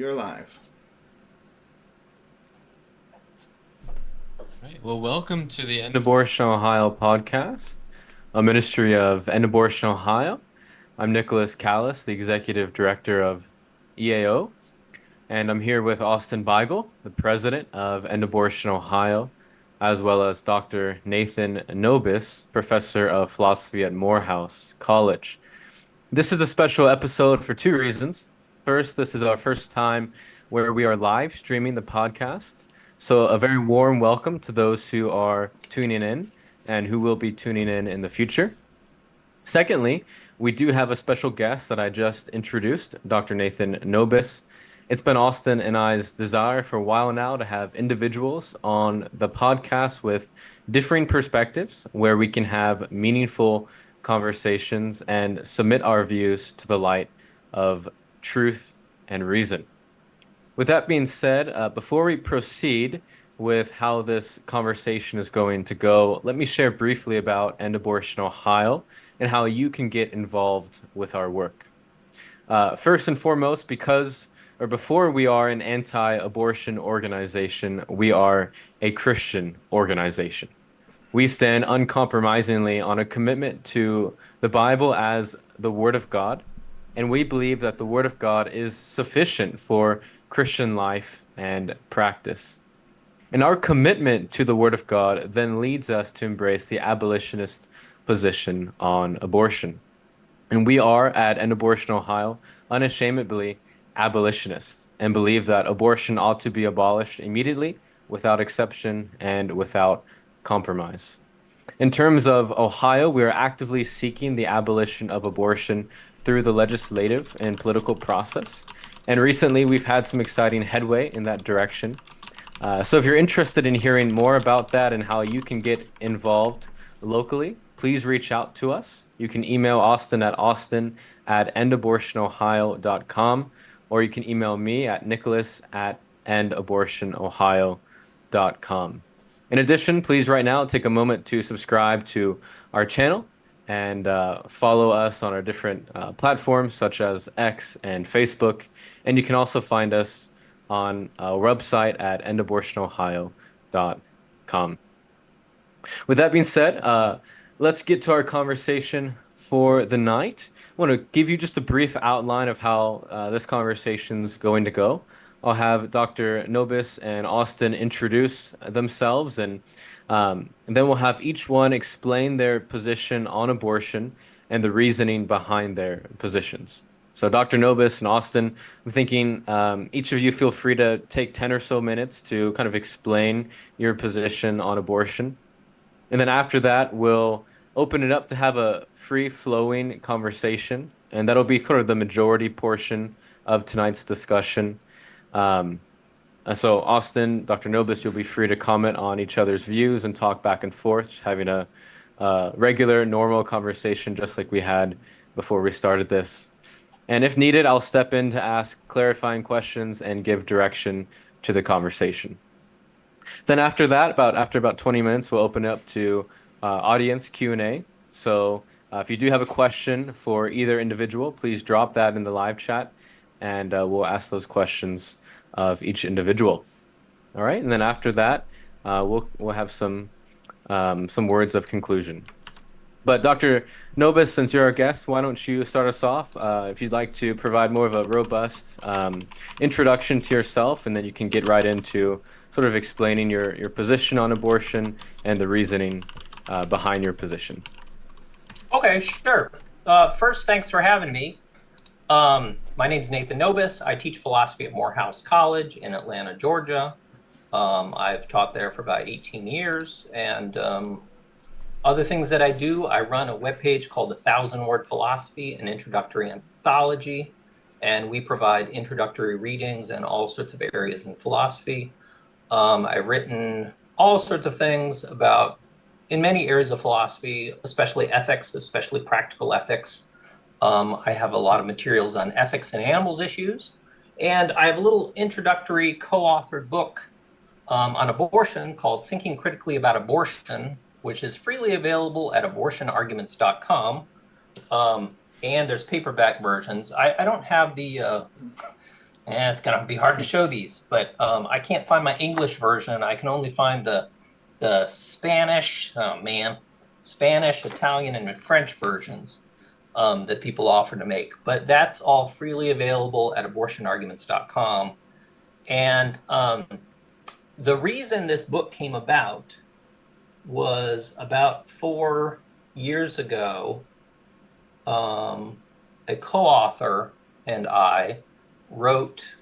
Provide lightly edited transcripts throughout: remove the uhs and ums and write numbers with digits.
You're live. Right. Well, welcome to the End Abortion Ohio podcast, a ministry of End Abortion Ohio. I'm Nicholas Callis, the executive director of EAO, and I'm here with Austin Beigel, the president of End Abortion Ohio, as well as Dr. Nathan Nobis, professor of philosophy at Morehouse College. This is a special episode for two reasons. First, this is our first time where we are live streaming the podcast. So, a very warm welcome to those who are tuning in and who will be tuning in the future. Secondly, we do have a special guest that I just introduced, Dr. Nathan Nobis. It's been Austin and I's desire for a while now to have individuals on the podcast with differing perspectives where we can have meaningful conversations and submit our views to the light of truth and reason. With that being said, before we proceed with how this conversation is going to go, let me share briefly about End Abortion Ohio and how you can get involved with our work. First and foremost, before we are an anti-abortion organization, we are a Christian organization. We stand uncompromisingly on a commitment to the Bible as the Word of God, and we believe that the Word of God is sufficient for Christian life and practice. And our commitment to the Word of God then leads us to embrace the abolitionist position on abortion. And we are at End Abortion Ohio unashamedly abolitionists and believe that abortion ought to be abolished immediately, without exception, and without compromise. In terms of Ohio, we are actively seeking the abolition of abortion through the legislative and political process. And recently, we've had some exciting headway in that direction. So if you're interested in hearing more about that and how you can get involved locally, please reach out to us. You can email Austin at endabortionohio.com, or you can email me at nicholas@endabortionohio.com. In addition, please right now take a moment to subscribe to our channel and follow us on our different platforms such as X and Facebook. And you can also find us on our website at endabortionohio.com. With that being said, let's get to our conversation for the night. I want to give you just a brief outline of how this conversation's going to go. I'll have Dr. Nobis and Austin introduce themselves, and then we'll have each one explain their position on abortion and the reasoning behind their positions. So, Dr. Nobis and Austin, I'm thinking each of you feel free to take 10 or so minutes to kind of explain your position on abortion. And then after that, we'll open it up to have a free-flowing conversation, and that'll be kind of the majority portion of tonight's discussion. So Austin, Dr. Nobis, you'll be free to comment on each other's views and talk back and forth, having a regular, normal conversation just like we had before we started this. And if needed, I'll step in to ask clarifying questions and give direction to the conversation. Then after that, after about 20 minutes, we'll open it up to audience Q&A. So if you do have a question for either individual, please drop that in the live chat, and we'll ask those questions of each individual. All right, and then after that, we'll have some words of conclusion. But Dr. Nobis, since you're our guest, why don't you start us off? If you'd like to provide more of a robust introduction to yourself, and then you can get right into sort of explaining your position on abortion and the reasoning behind your position. Okay, sure. First, thanks for having me. My name is Nathan Nobis. I teach philosophy at Morehouse College in Atlanta, Georgia. I've taught there for about 18 years, and other things that I do, I run a webpage called 1,000-Word Philosophy, an introductory anthology, and we provide introductory readings in all sorts of areas in philosophy. I've written all sorts of things in many areas of philosophy, especially ethics, especially practical ethics. I have a lot of materials on ethics and animals issues, and I have a little introductory co-authored book on abortion called Thinking Critically About Abortion, which is freely available at abortionarguments.com. And there's paperback versions. I don't have the It's gonna be hard to show these, but I can't find my English version. I can only find the Spanish, oh man, Spanish, Italian, and French versions that people offer to make. But that's all freely available at abortionarguments.com. And the reason this book came about was about 4 years ago. A co-author and I wrote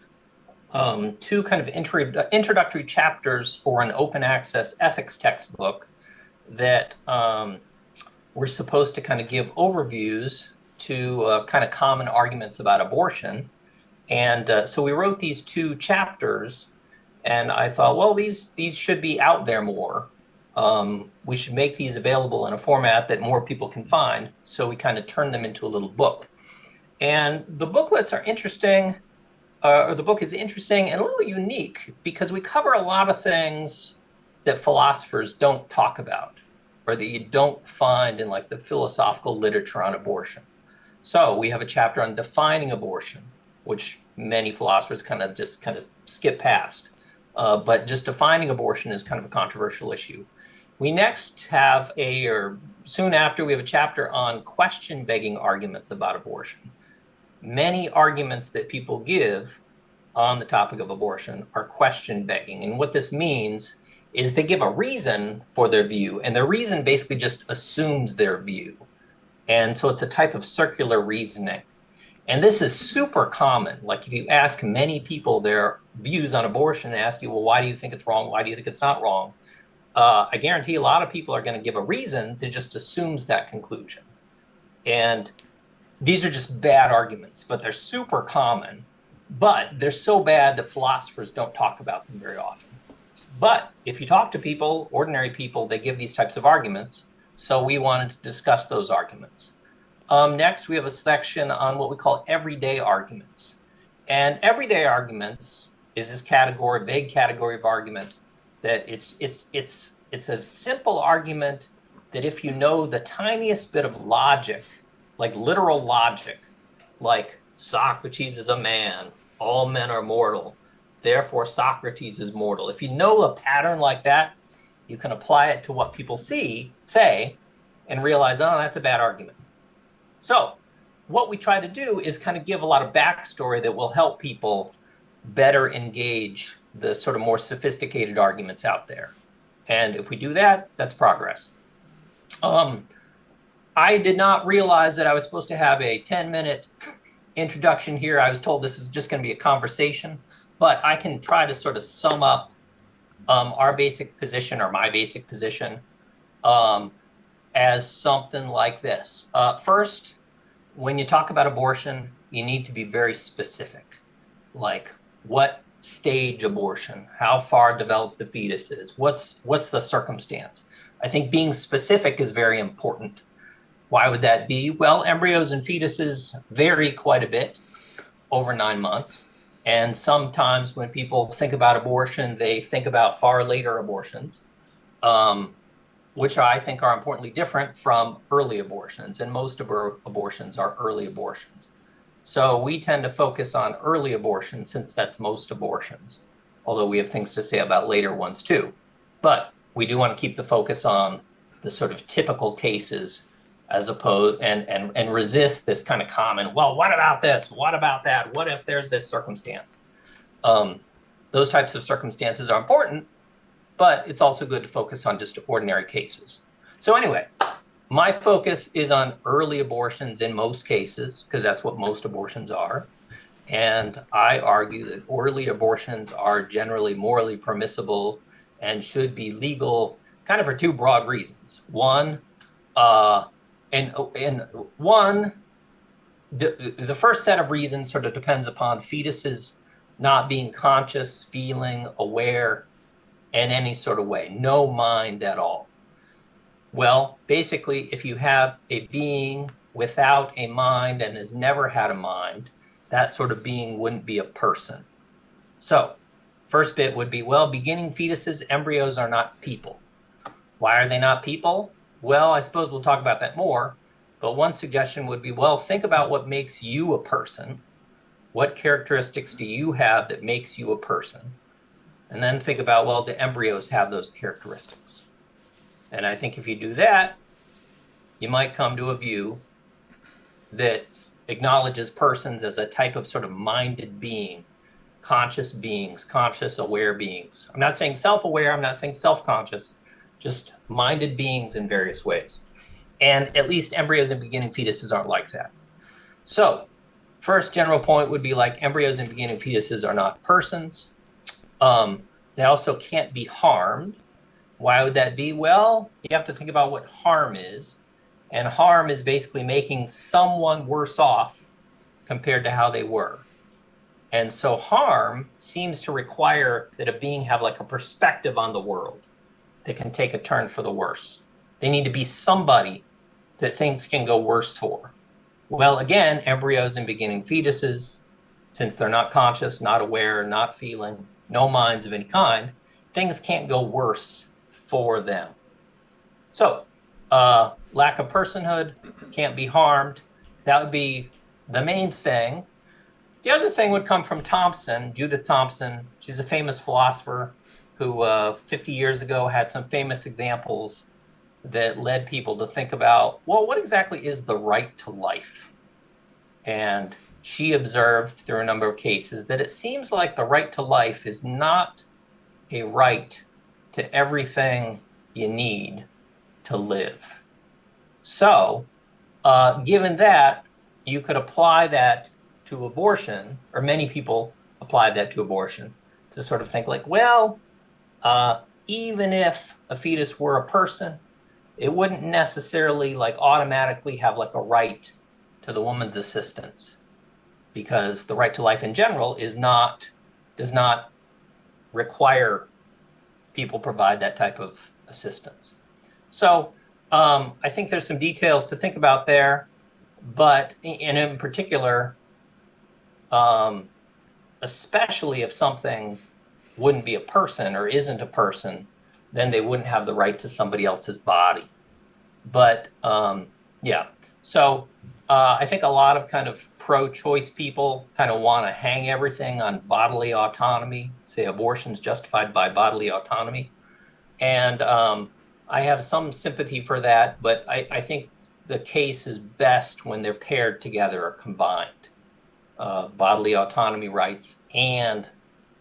two kind of introductory chapters for an open access ethics textbook that were supposed to kind of give overviews to kind of common arguments about abortion. And so we wrote these two chapters, and I thought, well, these should be out there more. We should make these available in a format that more people can find. So we kind of turned them into a little book. And the booklets are interesting, or the book is interesting and a little unique because we cover a lot of things that philosophers don't talk about or that you don't find in like the philosophical literature on abortion. So we have a chapter on defining abortion, which many philosophers kind of skip past. But just defining abortion is kind of a controversial issue. We next have soon after, we have a chapter on question-begging arguments about abortion. Many arguments that people give on the topic of abortion are question-begging. And what this means is they give a reason for their view, and their reason basically just assumes their view. And so it's a type of circular reasoning. And this is super common. Like if you ask many people their views on abortion and ask you, well, why do you think it's wrong? Why do you think it's not wrong? I guarantee a lot of people are going to give a reason that just assumes that conclusion. And these are just bad arguments, but they're super common. But they're so bad that philosophers don't talk about them very often. But if you talk to people, ordinary people, they give these types of arguments. So we wanted to discuss those arguments. Next, we have a section on what we call everyday arguments. And everyday arguments is this category, vague category of argument that it's a simple argument that if you know the tiniest bit of logic, like literal logic, like Socrates is a man, all men are mortal, therefore Socrates is mortal. If you know a pattern like that, you can apply it to what people say, and realize, oh, that's a bad argument. So what we try to do is kind of give a lot of backstory that will help people better engage the sort of more sophisticated arguments out there. And if we do that, that's progress. I did not realize that I was supposed to have a 10-minute introduction here. I was told this is just going to be a conversation, but I can try to sort of sum up our basic position or my basic position as something like this. First, when you talk about abortion, you need to be very specific. Like what stage abortion, how far developed the fetus is, what's the circumstance. I think being specific is very important. Why would that be? Well, embryos and fetuses vary quite a bit over 9 months. And sometimes when people think about abortion, they think about far later abortions, which I think are importantly different from early abortions. And most abortions are early abortions. So we tend to focus on early abortion since that's most abortions, although we have things to say about later ones too. But we do want to keep the focus on the sort of typical cases as opposed and resist this kind of common, well, what about this? What about that? What if there's this circumstance? Those types of circumstances are important, but it's also good to focus on just ordinary cases. So anyway, my focus is on early abortions in most cases, because that's what most abortions are. And I argue that early abortions are generally morally permissible and should be legal kind of for two broad reasons. One, the first set of reasons sort of depends upon fetuses not being conscious, feeling, aware in any sort of way, no mind at all. Well, basically, if you have a being without a mind and has never had a mind, that sort of being wouldn't be a person. So, first bit would be, well, beginning fetuses, embryos are not people. Why are they not people? Well, I suppose we'll talk about that more. But one suggestion would be, well, think about what makes you a person. what characteristics do you have that makes you a person? And then think about, well, do embryos have those characteristics? And I think if you do that, you might come to a view that acknowledges persons as a type of sort of minded being, conscious beings, conscious, aware beings. I'm not saying self-aware, I'm not saying self-conscious, just minded beings in various ways. And at least embryos and beginning fetuses aren't like that. So, first general point would be like embryos and beginning fetuses are not persons. They also can't be harmed. Why would that be? Well, you have to think about what harm is. And harm is basically making someone worse off compared to how they were. And so harm seems to require that a being have like a perspective on the world that can take a turn for the worse. They need to be somebody that things can go worse for. Well, again, embryos and beginning fetuses, since they're not conscious, not aware, not feeling, no minds of any kind, things can't go worse for them. So, lack of personhood, can't be harmed. That would be the main thing. The other thing would come from Thompson, Judith Thompson. She's a famous philosopher who 50 years ago had some famous examples that led people to think about, well, what exactly is the right to life? And she observed through a number of cases that it seems like the right to life is not a right to everything you need to live. So, given that, you could apply that to abortion, or many people applied that to abortion, to sort of think like, well, even if a fetus were a person, it wouldn't necessarily like automatically have like a right to the woman's assistance, because the right to life in general does not require people provide that type of assistance. So I think there's some details to think about there, but in particular, especially if something wouldn't be a person or isn't a person, then they wouldn't have the right to somebody else's body. But yeah, so I think a lot of kind of pro-choice people kind of want to hang everything on bodily autonomy, say abortion's justified by bodily autonomy. And I have some sympathy for that, but I think the case is best when they're paired together or combined. Bodily autonomy rights and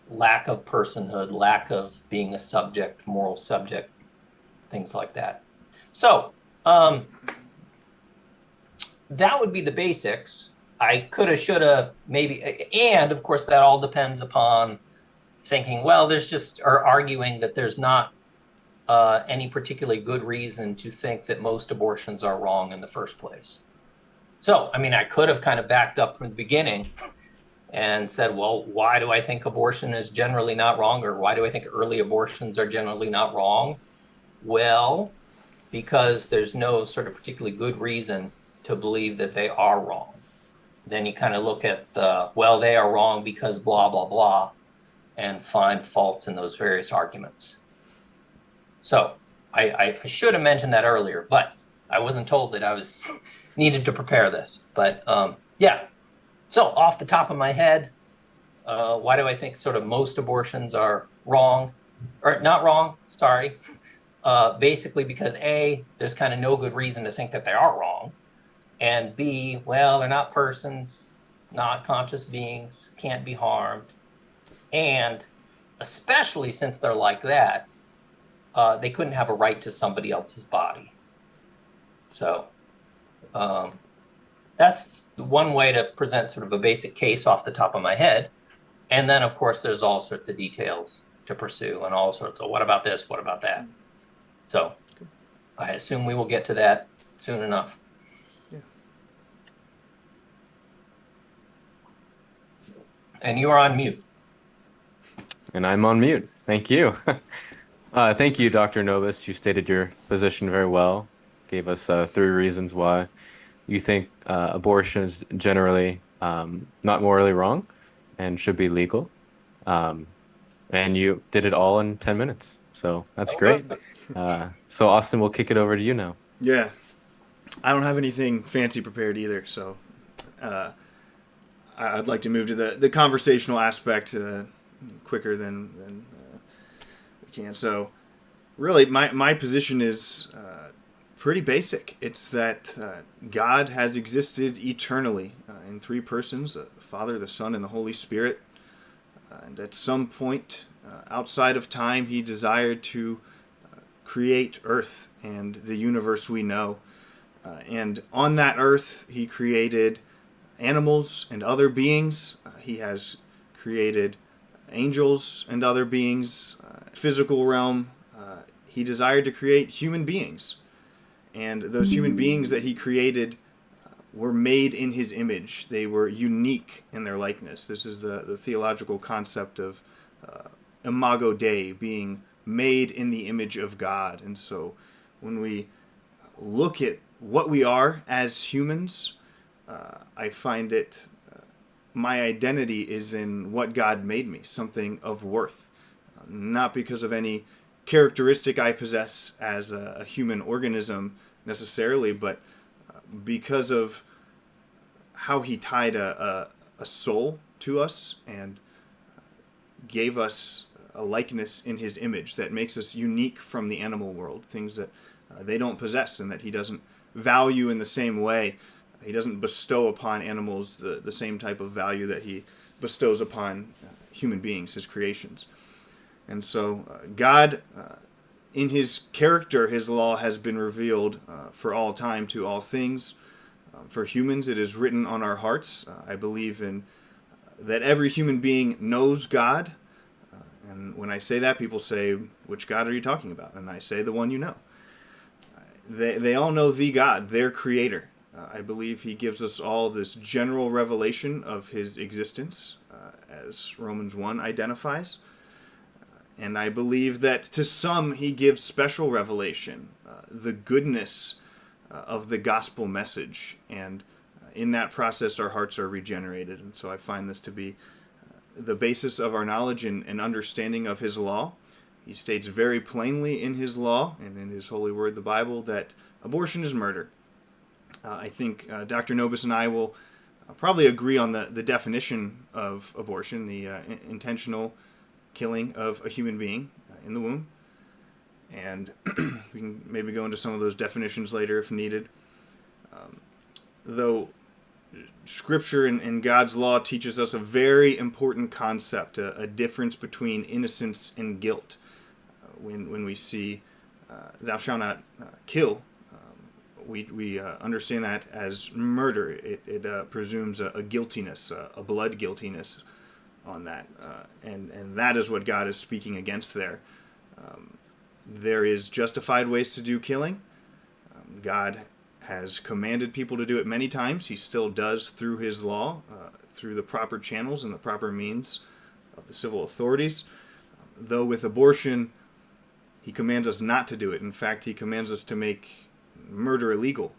lack of personhood, lack of being a subject, moral subject, things like that. So that would be the basics. I coulda, shoulda, maybe, and of course that all depends upon thinking, well, or arguing that there's not any particularly good reason to think that most abortions are wrong in the first place. So, I mean, I could have kind of backed up from the beginning and said, well, why do I think abortion is generally not wrong? Or why do I think early abortions are generally not wrong? Well, because there's no sort of particularly good reason to believe that they are wrong. Then you kind of look at well, they are wrong because blah, blah, blah, and find faults in those various arguments. So I should have mentioned that earlier, but I wasn't told that I was needed to prepare this. But yeah, so off the top of my head, why do I think sort of most abortions are wrong, or not wrong, sorry. Basically because A, there's kind of no good reason to think that they are wrong. And B, well, they're not persons, not conscious beings, can't be harmed. And especially since they're like that, they couldn't have a right to somebody else's body. So that's one way to present sort of a basic case off the top of my head. And then, of course, there's all sorts of details to pursue and all sorts of what about this, what about that? So I assume we will get to that soon enough. Yeah. And you are on mute. And I'm on mute. Thank you. Thank you, Dr. Nobis. You stated your position very well. Gave us 3 reasons why you think abortion is generally not morally wrong and should be legal. And you did it all in 10 minutes. So that's great. So Austin, we'll kick it over to you now. Yeah. I don't have anything fancy prepared either, so I'd like to move to the conversational aspect quicker than we can. So, really, my position is pretty basic. It's that God has existed eternally in three persons: the Father, the Son, and the Holy Spirit. And at some point outside of time, He desired to create Earth and the universe we know. And on that Earth, He created animals and other beings. He has created angels and other beings. Physical realm, He desired to create human beings. And those human beings that He created were made in His image. They were unique in their likeness. This is the theological concept of imago Dei, being made in the image of God. And so when we look at what we are as humans, I find it, my identity is in what God made me, something of worth. Not because of any characteristic I possess as a human organism necessarily, but because of how He tied a soul to us and gave us a likeness in His image that makes us unique from the animal world, things that they don't possess and that He doesn't value in the same way. He doesn't bestow upon animals the same type of value that He bestows upon human beings, His creations. And so God, in His character, His law has been revealed for all time to all things. For humans, it is written on our hearts. I believe in that every human being knows God. And when I say that, people say, which God are you talking about? And I say, the one you know. They all know the God, their creator. I believe He gives us all this general revelation of His existence, as Romans 1 identifies. And I believe that to some He gives special revelation, the goodness of the gospel message. And in that process, our hearts are regenerated. And so I find this to be the basis of our knowledge and understanding of His law. He states very plainly in His law and in His holy word, the Bible, that abortion is murder. I think Dr. Nobis and I will probably agree on the definition of abortion, the intentional killing of a human being in the womb. And we can maybe go into some of those definitions later if needed. Though Scripture and God's law teaches us a very important concept, a difference between innocence and guilt. When we see thou shalt not kill, we understand that as murder. It presumes a guiltiness, a blood guiltiness on that. And that is what God is speaking against there. There is justified ways to do killing. God has commanded people to do it many times. He still does through His law, through the proper channels and the proper means of the civil authorities. Though with abortion, He commands us not to do it. In fact, He commands us to make murder illegal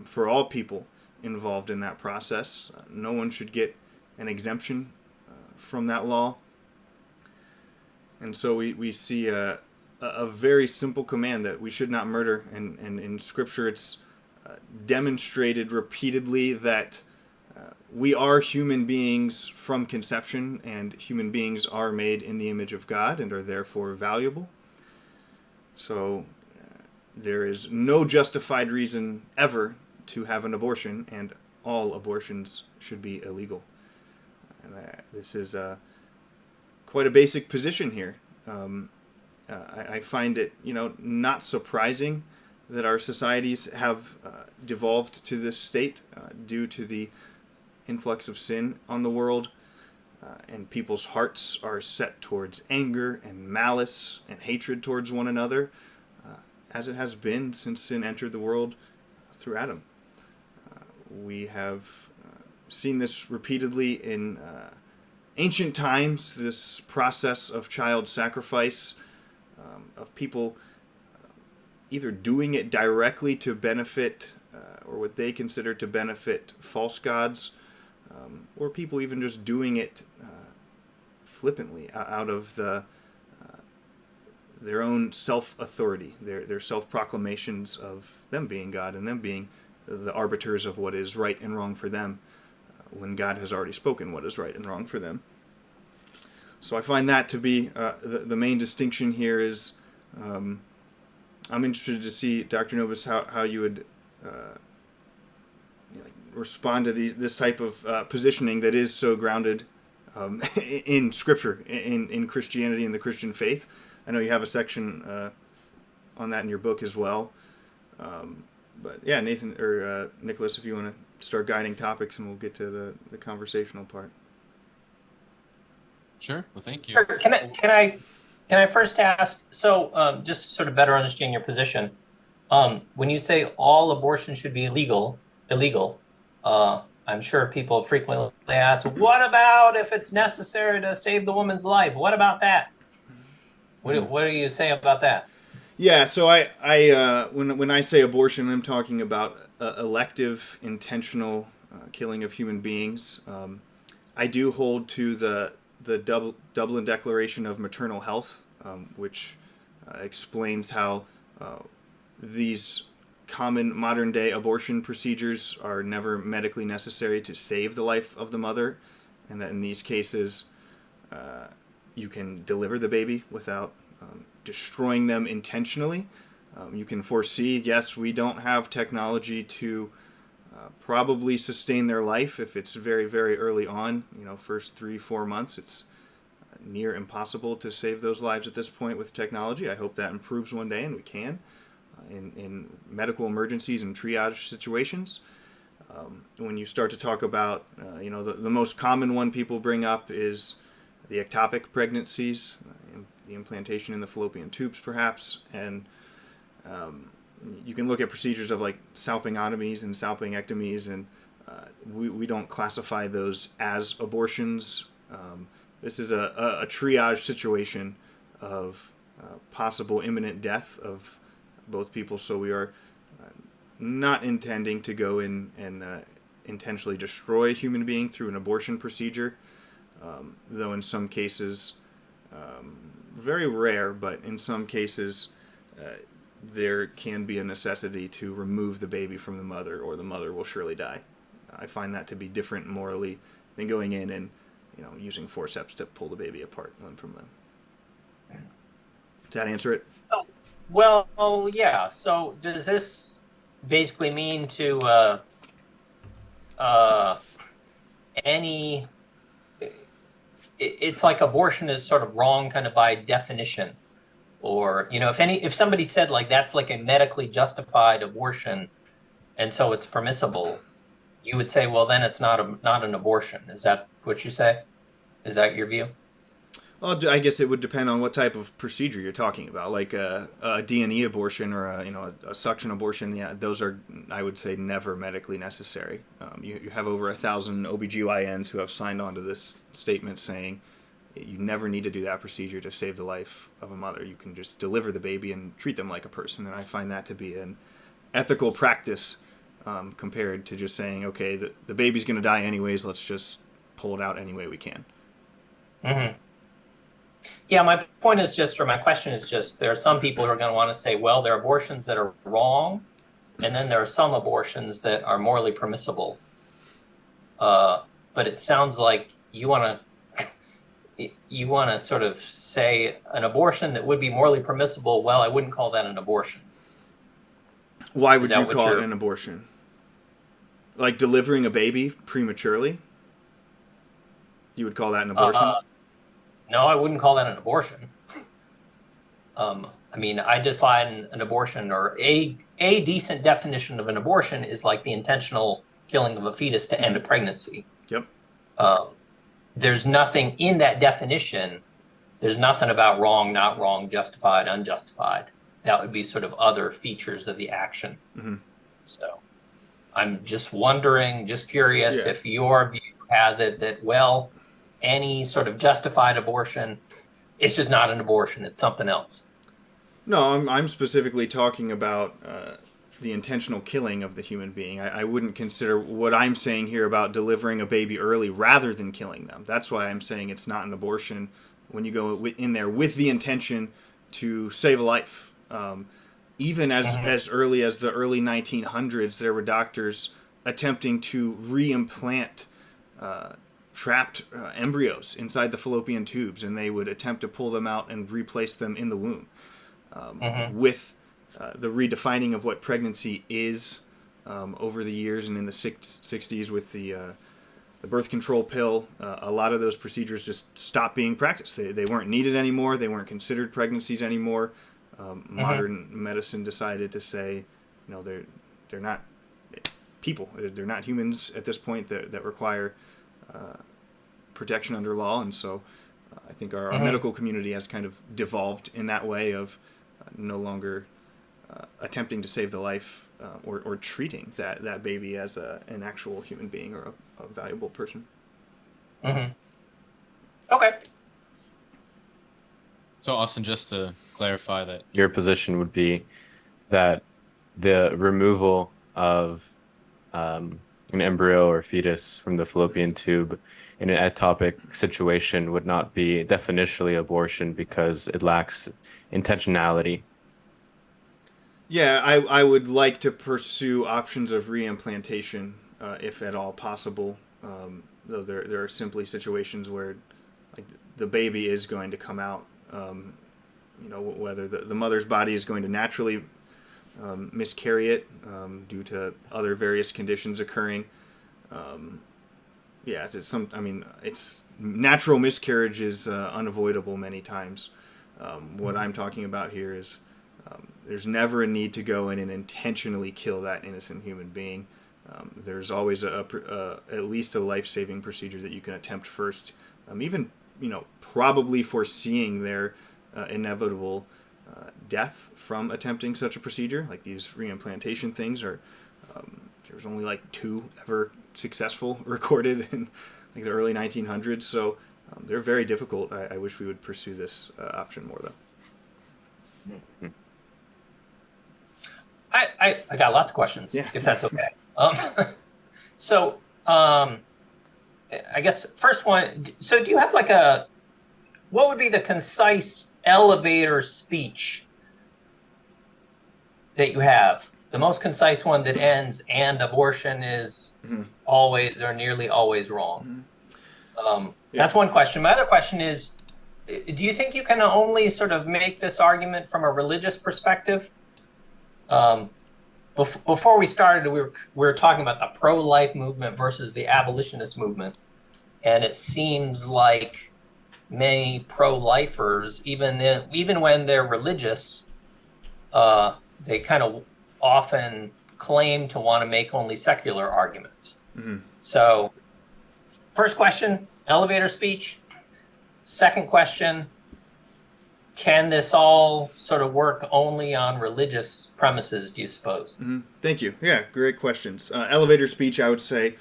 for all people involved in that process. No one should get an exemption from that law. And so we see a very simple command that we should not murder. And in Scripture, it's demonstrated repeatedly that we are human beings from conception, and human beings are made in the image of God and are therefore valuable. So there is no justified reason ever to have an abortion, and all abortions should be illegal. And this is quite a basic position here. I find it, not surprising that our societies have devolved to this state due to the influx of sin on the world, and people's hearts are set towards anger and malice and hatred towards one another, as it has been since sin entered the world through Adam. We have seen this repeatedly in ancient times, this process of child sacrifice, of people either doing it directly to benefit, or what they consider to benefit false gods, or people even just doing it flippantly out of their own self-authority, their self-proclamations of them being God and them being the arbiters of what is right and wrong for them, when God has already spoken what is right and wrong for them. So I find that to be the main distinction here is, I'm interested to see, Dr. Nobis, how you would respond to this type of positioning that is so grounded in Scripture, in Christianity and the Christian faith. I know you have a section on that in your book as well. But yeah, Nathan or Nicholas, if you want to start guiding topics, and we'll get to the conversational part. Sure. Well, thank you. Sure. Can I first ask? So, just to sort of better understand your position, when you say all abortion should be illegal, I'm sure people frequently ask, "What about if it's necessary to save the woman's life? What about that?" What do you say about that? Yeah, so I when I say abortion, I'm talking about elective, intentional killing of human beings. I do hold to the Dublin Declaration of Maternal Health, which explains how these common modern day abortion procedures are never medically necessary to save the life of the mother, and that in these cases you can deliver the baby without destroying them intentionally. You can foresee, yes, we don't have technology to probably sustain their life if it's very, very early on, first 3-4 months. It's near impossible to save those lives at this point with technology. I hope that improves one day, and we can in medical emergencies and triage situations. When you start to talk about, the most common one people bring up is the ectopic pregnancies, the implantation in the fallopian tubes, perhaps, and you can look at procedures of like salpingotomies and salpingectomies, and we don't classify those as abortions. This is a triage situation of possible imminent death of both people, so we are not intending to go in and intentionally destroy a human being through an abortion procedure, though in some cases, very rare, but in some cases there can be a necessity to remove the baby from the mother, or the mother will surely die. I find that to be different morally than going in and using forceps to pull the baby apart limb from limb. Does that answer it? Oh, well, yeah. So does this basically mean to any? It's like abortion is sort of wrong, kind of by definition, or if somebody said like that's like a medically justified abortion, and so it's permissible, you would say, well, then it's not an abortion. Is that what you say? Is that your view? Well, I guess it would depend on what type of procedure you're talking about, like a D&E abortion or a suction abortion. Yeah, those are, I would say, never medically necessary. You have over 1,000 OBGYNs who have signed on to this statement saying you never need to do that procedure to save the life of a mother. You can just deliver the baby and treat them like a person, and I find that to be an ethical practice compared to just saying, okay, the baby's going to die anyways, let's just pull it out any way we can. Mm-hmm. Yeah, my point is just, or my question is just, there are some people who are going to want to say, well, there are abortions that are wrong, and then there are some abortions that are morally permissible. But it sounds like you want to sort of say an abortion that would be morally permissible. Well, I wouldn't call that an abortion. Why would you call it an abortion? Like delivering a baby prematurely? You would call that an abortion? No, I wouldn't call that an abortion. I mean, I define an abortion, or a decent definition of an abortion is like the intentional killing of a fetus to end a pregnancy. Yep. There's nothing in that definition. There's nothing about wrong, not wrong, justified, unjustified. That would be sort of other features of the action. Mm-hmm. So I'm just wondering, just curious, if your view has it that, well, any sort of justified abortion, it's just not an abortion, it's something else. No, I'm specifically talking about the intentional killing of the human being. I wouldn't consider what I'm saying here about delivering a baby early rather than killing them. That's why I'm saying it's not an abortion when you go in there with the intention to save a life. Even as early as the early 1900s, there were doctors attempting to reimplant trapped embryos inside the fallopian tubes, and they would attempt to pull them out and replace them in the womb. With the redefining of what pregnancy is over the years, and in the 60s with the birth control pill, a lot of those procedures just stopped being practiced. They weren't needed anymore. They weren't considered pregnancies anymore. Modern medicine decided to say, they're not people. They're not humans at this point that require protection under law. And so I think our medical community has kind of devolved in that way of no longer attempting to save the life or treating that baby as an actual human being or a valuable person. Okay. So, Austin, just to clarify that Your position would be that the removal of an embryo or fetus from the fallopian tube in an ectopic situation would not be definitionally abortion because it lacks intentionality. Yeah, I would like to pursue options of reimplantation if at all possible. Though there are simply situations where like the baby is going to come out. Whether the mother's body is going to naturally miscarry it due to other various conditions occurring. It's natural miscarriage is unavoidable many times. What I'm talking about here is there's never a need to go in and intentionally kill that innocent human being. There's always at least a life-saving procedure that you can attempt first, probably foreseeing their inevitable death from attempting such a procedure. Like these reimplantation things are, there's only like 2 ever successful recorded in like the early 1900s. So they're very difficult. I wish we would pursue this option more though. I got lots of questions, if that's okay. I guess first one, so do you have what would be the concise elevator speech that you have? The most concise one that ends, and abortion is always or nearly always wrong. That's one question. My other question is, do you think you can only sort of make this argument from a religious perspective? Before we started, we were talking about the pro-life movement versus the abolitionist movement, and it seems like many pro-lifers, even when they're religious, they kind of often claim to want to make only secular arguments. So, first question, elevator speech. Second question, can this all sort of work only on religious premises, do you suppose? Thank you. Yeah, great questions. Elevator speech, I would say,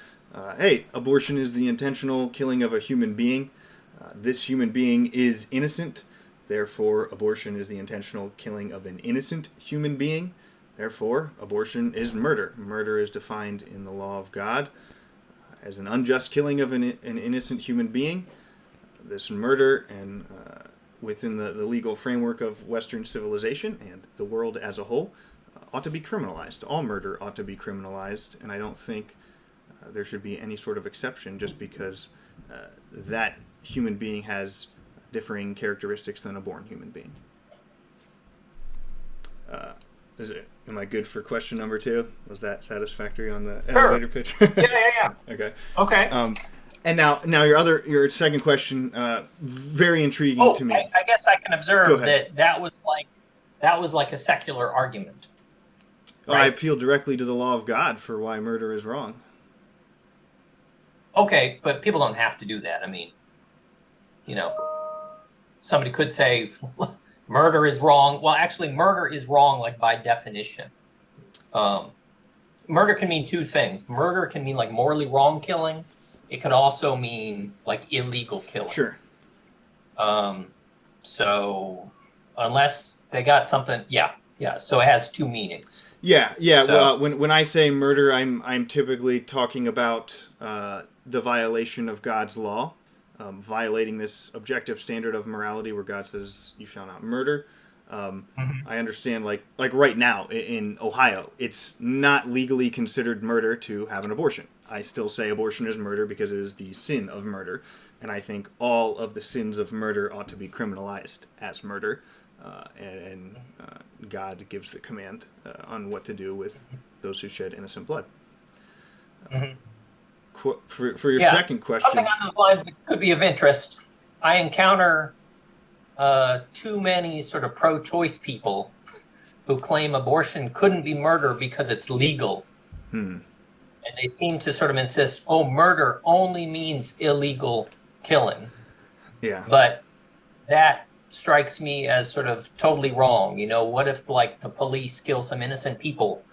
hey, abortion is the intentional killing of a human being. This human being is innocent. Therefore, abortion is the intentional killing of an innocent human being. Therefore, abortion is murder. Murder is defined in the law of God as an unjust killing of an innocent human being. This murder and within the legal framework of Western civilization and the world as a whole ought to be criminalized. All murder ought to be criminalized, and I don't think there should be any sort of exception just because that human being has differing characteristics than a born human being. Am I good for question number 2? Was that satisfactory on the elevator pitch? Yeah. Okay. And now your second question, very intriguing to me. I guess I can observe that was like a secular argument. Right? I appeal directly to the law of God for why murder is wrong. Okay, but people don't have to do that. I mean, somebody could say murder is wrong. Well, actually, murder is wrong, like by definition. Murder can mean 2 things. Murder can mean like morally wrong killing. It could also mean like illegal killing. Sure. So unless they got something, yeah. So it has 2 meanings. Yeah. So, well, when I say murder, I'm typically talking about the violation of God's law, violating this objective standard of morality where God says you shall not murder. I understand, like right now in Ohio, it's not legally considered murder to have an abortion. I still say abortion is murder because it is the sin of murder, and I think all of the sins of murder ought to be criminalized as murder, and God gives the command on what to do with those who shed innocent blood. For your second question, something on those lines that could be of interest. I encounter too many sort of pro-choice people who claim abortion couldn't be murder because it's legal. And they seem to sort of insist, oh, murder only means illegal killing. Yeah. But that strikes me as sort of totally wrong. You know, what if, like, the police kill some innocent people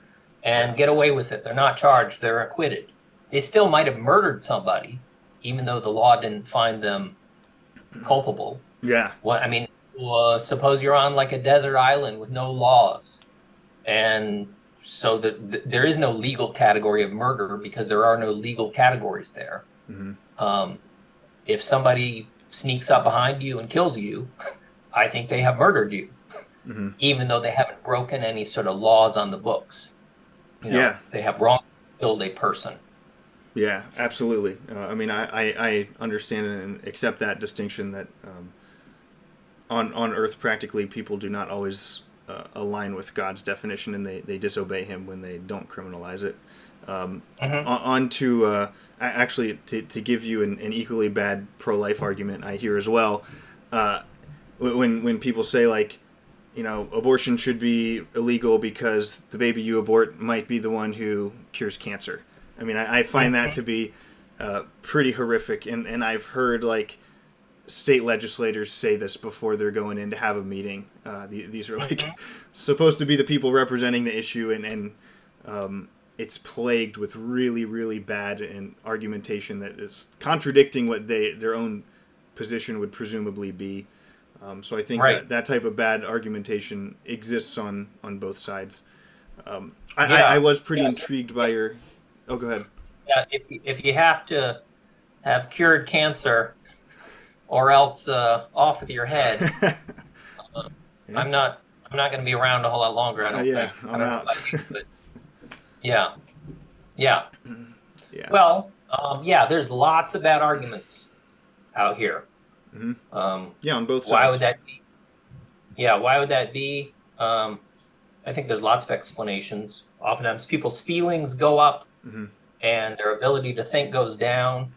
and get away with it? They're not charged, they're acquitted. They still might have murdered somebody, even though the law didn't find them culpable. Yeah. What I mean, suppose you're on like a desert island with no laws, and so there is no legal category of murder because there are no legal categories there. If somebody sneaks up behind you and kills you, I think they have murdered you, even though they haven't broken any sort of laws on the books. You know, they have wrongly killed a person. Yeah, absolutely. I mean, I understand and accept that distinction that on Earth, practically, people do not always align with God's definition, and they disobey Him when they don't criminalize it. On to actually to give you an equally bad pro-life argument I hear as well. When people say, like, you know, abortion should be illegal because the baby you abort might be the one who cures cancer. I mean, I find that to be pretty horrific, and I've heard, like, state legislators say this before they're going in to have a meeting. These are, like, supposed to be the people representing the issue, and it's plagued with really, really bad and argumentation that is contradicting what their own position would presumably be. So I think that type of bad argumentation exists on both sides. I was pretty intrigued by your... Oh, go ahead. Yeah, if you have to have cured cancer or else off with your head, I'm not going to be around a whole lot longer. I don't think. I'm out. Yeah. Well, there's lots of bad arguments out here. On both sides. Why would that be? Yeah, why would that be? I think there's lots of explanations. Oftentimes people's feelings go up and their ability to think goes down.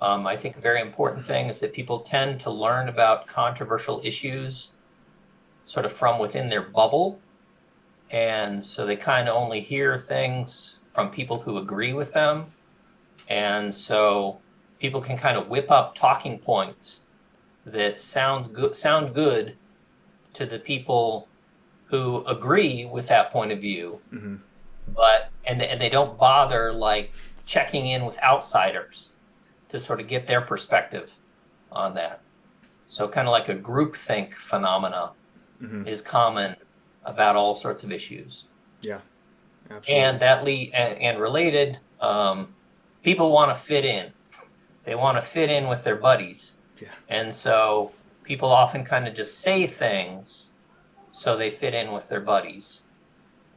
I think a very important thing is that people tend to learn about controversial issues sort of from within their bubble. And so they kind of only hear things from people who agree with them. And so people can kind of whip up talking points that sound good to the people who agree with that point of view, but and they don't bother, like, checking in with outsiders to sort of get their perspective on that. So kind of like a groupthink phenomena is common about all sorts of issues. Yeah, absolutely. And and related, people want to fit in. They want to fit in with their buddies. Yeah. And so people often kind of just say things so they fit in with their buddies.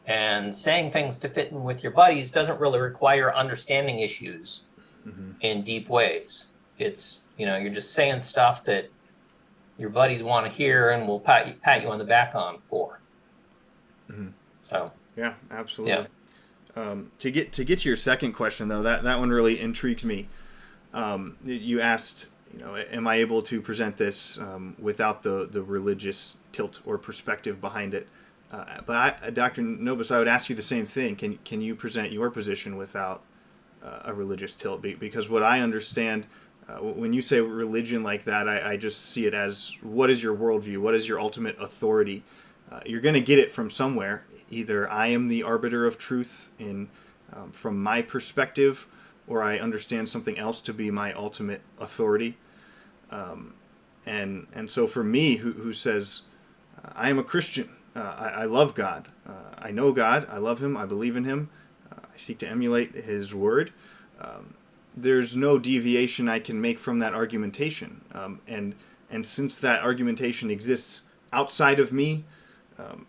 And saying things to fit in with your buddies doesn't really require understanding issues in deep ways. It's, you're just saying stuff that your buddies want to hear and will pat you on the back on for. So yeah, absolutely. To get to your second question, though, that one really intrigues me. You asked, am I able to present this without the religious tilt or perspective behind it? But Dr. Nobis, I would ask you the same thing. Can you present your position without a religious tilt? Because what I understand, when you say religion like that, I just see it as, what is your worldview? What is your ultimate authority? You're going to get it from somewhere. Either I am the arbiter of truth from my perspective, or I understand something else to be my ultimate authority. And so for me, who says, I am a Christian, I love God, I know God, I love Him, I believe in Him, I seek to emulate His word, there's no deviation I can make from that argumentation. And since that argumentation exists outside of me,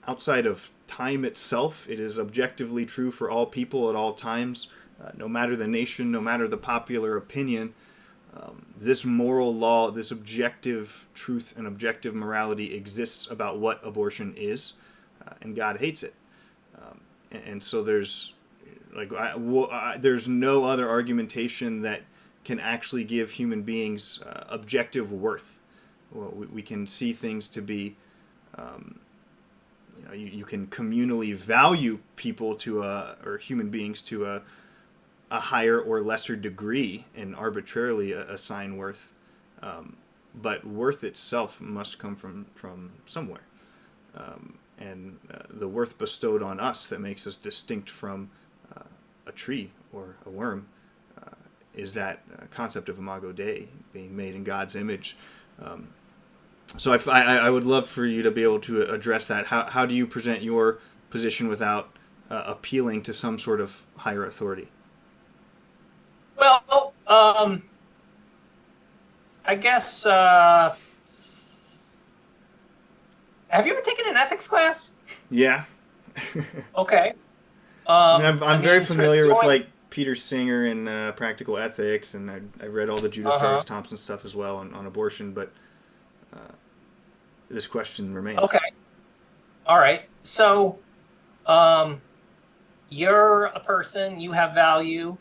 outside of time itself, it is objectively true for all people at all times, no matter the nation, no matter the popular opinion. This moral law, this objective truth and objective morality exists about what abortion is, and God hates it. And so there's there's no other argumentation that can actually give human beings objective worth. Well, we can see things to be, you can communally value people or human beings to a higher or lesser degree and arbitrarily assign worth. But worth itself must come from somewhere. And the worth bestowed on us that makes us distinct from a tree or a worm is that concept of imago Dei, being made in God's image. So I would love for you to be able to address that. How do you present your position without appealing to some sort of higher authority? Well, I guess, have you ever taken an ethics class? Yeah. Okay. I'm very familiar with like Peter Singer and Practical Ethics, and I read all the Judah Starks Thompson stuff as well on abortion, but this question remains. Okay. All right. So, you're a person, you have value.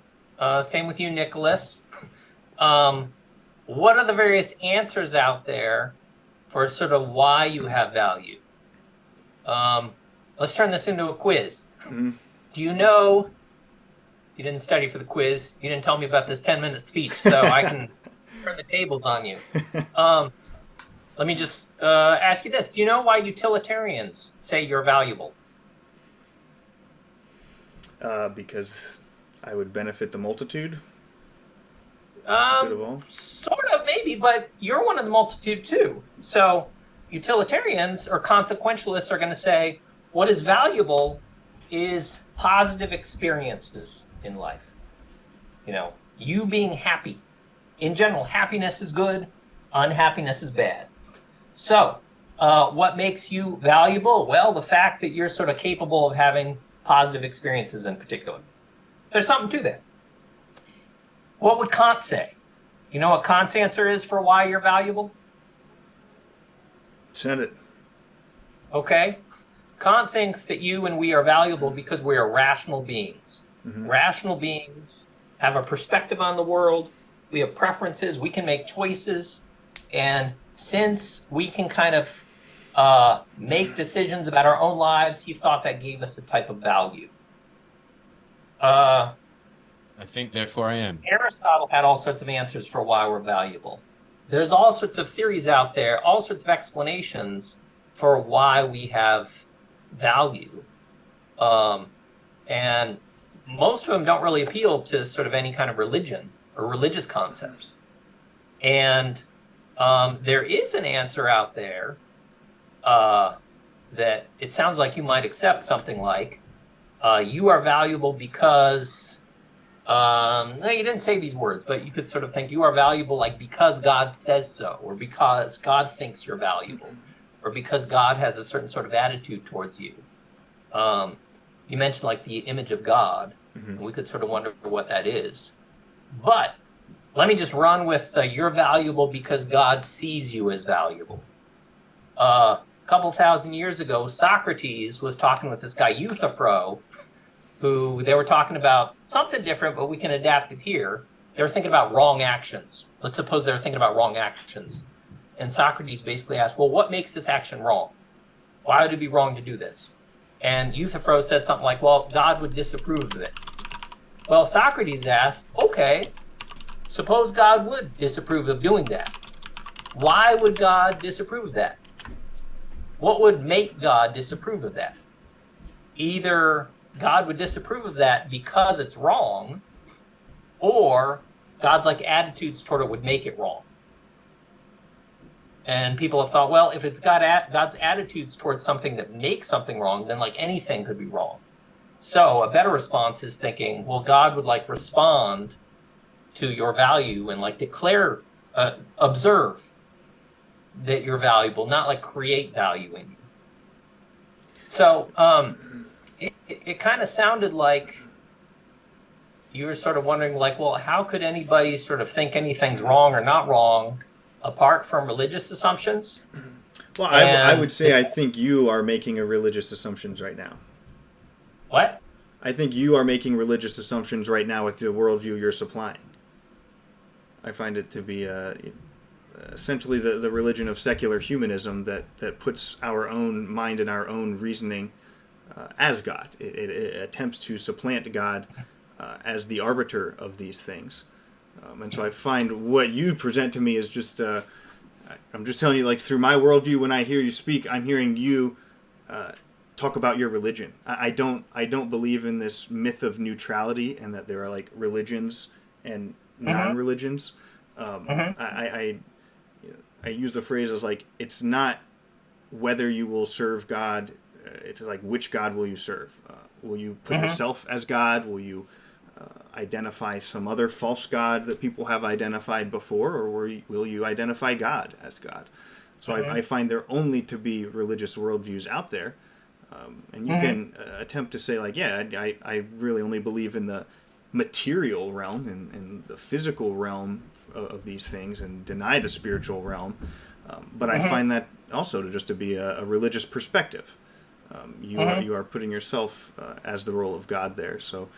Same with you, Nicholas. What are the various answers out there for sort of why you have value? Let's turn this into a quiz. Mm-hmm. Do you know, you didn't study for the quiz, you didn't tell me about this 10-minute speech, so I can turn the tables on you. Let me just ask you this. Do you know why utilitarians say you're valuable? Because I would benefit the multitude? Sort of, maybe, but you're one of the multitude too. So utilitarians or consequentialists are going to say what is valuable is positive experiences in life. You being happy. In general, happiness is good, unhappiness is bad. So what makes you valuable? Well, the fact that you're sort of capable of having positive experiences in particular. There's something to that. What would Kant say? You know what Kant's answer is for why you're valuable? Send it. Okay. Kant thinks that you and we are valuable because we are rational beings. Mm-hmm. Rational beings have a perspective on the world. We have preferences. We can make choices. And since we can kind of make decisions about our own lives, he thought that gave us a type of value. I think, therefore I am. Aristotle had all sorts of answers for why we're valuable. There's all sorts of theories out there, all sorts of explanations for why we have value. And most of them don't really appeal to sort of any kind of religion or religious concepts. And there is an answer out there that it sounds like you might accept, something like, you are valuable because... no, you didn't say these words, but you could sort of think you are valuable like because God says so, or because God thinks you're valuable, or because God has a certain sort of attitude towards you. You mentioned like the image of God. Mm-hmm. We could sort of wonder what that is. But let me just run with you're valuable because God sees you as valuable. A couple thousand years ago, Socrates was talking with this guy Euthyphro, who they were talking about something different, but we can adapt it here. They were thinking about wrong actions. Let's suppose they were thinking about wrong actions. And Socrates basically asked, well, what makes this action wrong? Why would it be wrong to do this? And Euthyphro said something like, well, God would disapprove of it. Well, Socrates asked, okay, suppose God would disapprove of doing that. Why would God disapprove of that? What would make God disapprove of that? Either God would disapprove of that because it's wrong, or God's like attitudes toward it would make it wrong. And people have thought, well, if it's God's attitudes towards something that makes something wrong, then like anything could be wrong. So a better response is thinking, well, God would like respond to your value and like declare, observe that you're valuable, not like create value in you. So it kind of sounded like you were sort of wondering, like, well, how could anybody sort of think anything's wrong or not wrong apart from religious assumptions? Well, I And would say I think you are making a religious assumptions right now. what? I think you are making religious assumptions right now with the worldview you're supplying. I find it to be essentially the religion of secular humanism that puts our own mind and our own reasoning as God. It attempts to supplant God as the arbiter of these things. And so I find what you present to me is just, I'm just telling you, like, through my worldview, when I hear you speak, I'm hearing you talk about your religion. I don't believe in this myth of neutrality and that there are like religions and non-religions. I use the phrase as like, it's not whether you will serve God. It's like, which God will you serve? Will you put yourself as God? Will you identify some other false God that people have identified before, or will you identify God as God? So I find there only to be religious worldviews out there. And you can attempt to say, like, yeah, I really only believe in the material realm and the physical realm of these things and deny the spiritual realm. But I find that also to be a religious perspective. You are putting yourself as the role of God there. So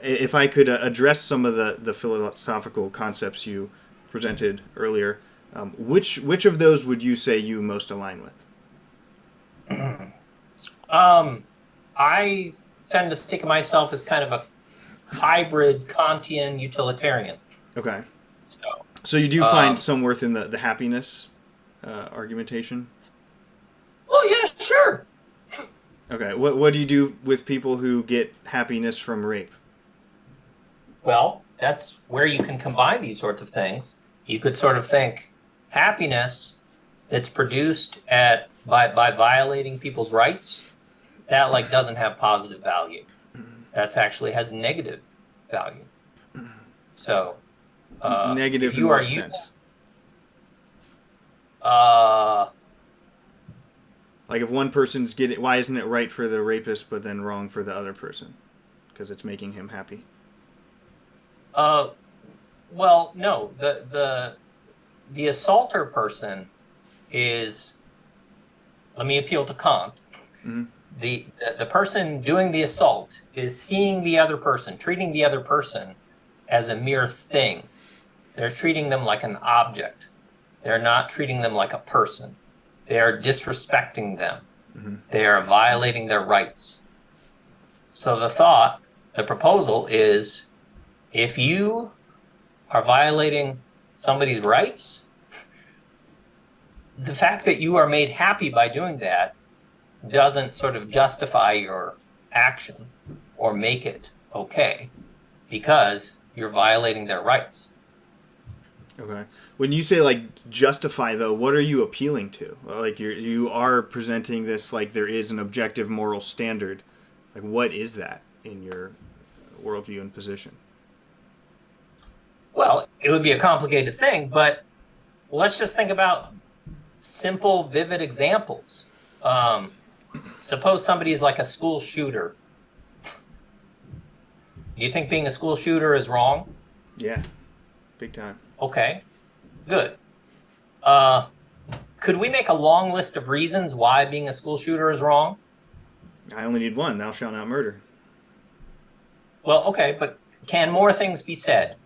if I could address some of the philosophical concepts you presented earlier, which of those would you say you most align with? I tend to think of myself as kind of a hybrid Kantian utilitarian. Okay. So So you do find some worth in the happiness argumentation? well, yeah, sure. Okay. What do you do with people who get happiness from rape? Well, that's where you can combine these sorts of things. You could sort of think happiness that's produced by violating people's rights, that like doesn't have positive value. That's actually has negative value. So Negative if in you are what using, sense? uh Like if one person's getting, why isn't it right for the rapist but then wrong for the other person? Because it's making him happy. well, no, the assaulter person is, let me appeal to Kant. Mhm. The person doing the assault is seeing the other person, treating the other person as a mere thing. They're treating them like an object. They're not treating them like a person. They are disrespecting them. They are violating their rights. So the proposal is, if you are violating somebody's rights, the fact that you are made happy by doing that doesn't sort of justify your action or make it okay, because you're violating their rights. Okay. When you say like justify though, what are you appealing to? Like you are presenting this like there is an objective moral standard. Like what is that in your worldview and position? Well, it would be a complicated thing, but let's just think about simple, vivid examples. Suppose somebody is like a school shooter. Do you think being a school shooter is wrong? Yeah. Big time. Okay, good. Could we make a long list of reasons why being a school shooter is wrong? I only need one. Thou shalt not murder. Well, okay, but can more things be said?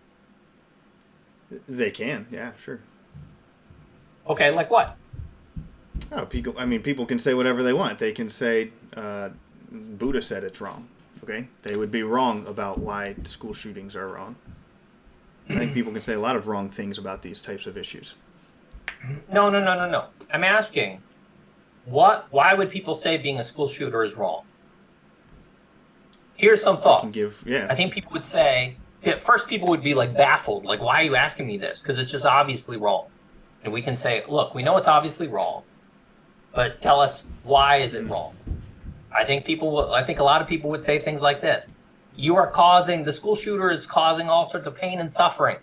They can. Yeah, sure. Okay, like what? Oh, people can say whatever they want. They can say Buddha said it's wrong. Okay, they would be wrong about why school shootings are wrong. I think people can say a lot of wrong things about these types of issues. No. I'm asking, why would people say being a school shooter is wrong? Here's some thoughts. I think people would say, first people would be like baffled, like, why are you asking me this? Because it's just obviously wrong. And we can say, look, we know it's obviously wrong, but tell us, why is it wrong? I think a lot of people would say things like this. The school shooter is causing all sorts of pain and suffering.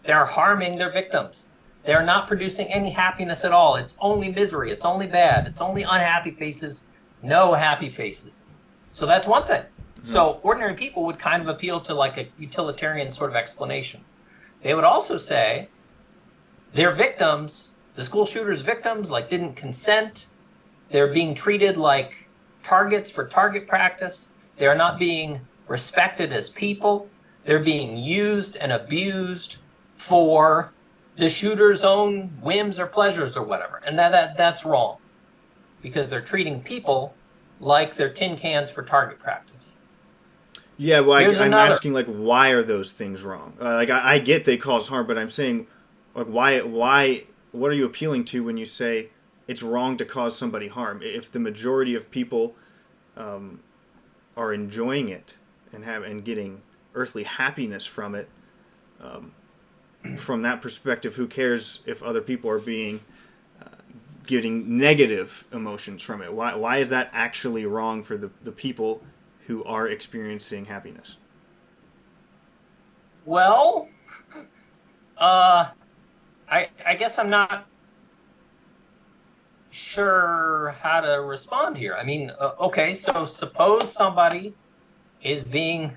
They're harming their victims. They're not producing any happiness at all. It's only misery. It's only bad. It's only unhappy faces, no happy faces. So that's one thing. So ordinary people would kind of appeal to like a utilitarian sort of explanation. They would also say their victims, the school shooter's victims, like didn't consent. They're being treated like targets for target practice. They're not being respected as people. They're being used and abused for the shooter's own whims or pleasures or whatever. And that's wrong, because they're treating people like they're tin cans for target practice. Yeah, well, I'm another. asking, like, why are those things wrong? Like, I get they cause harm, but I'm saying, like, why, what are you appealing to when you say it's wrong to cause somebody harm? If the majority of people are enjoying it and getting earthly happiness from it, from that perspective, who cares if other people are being getting negative emotions from it? Why is that actually wrong for the people who are experiencing happiness? Well, I guess I'm not sure how to respond here. I mean, okay, so suppose somebody is being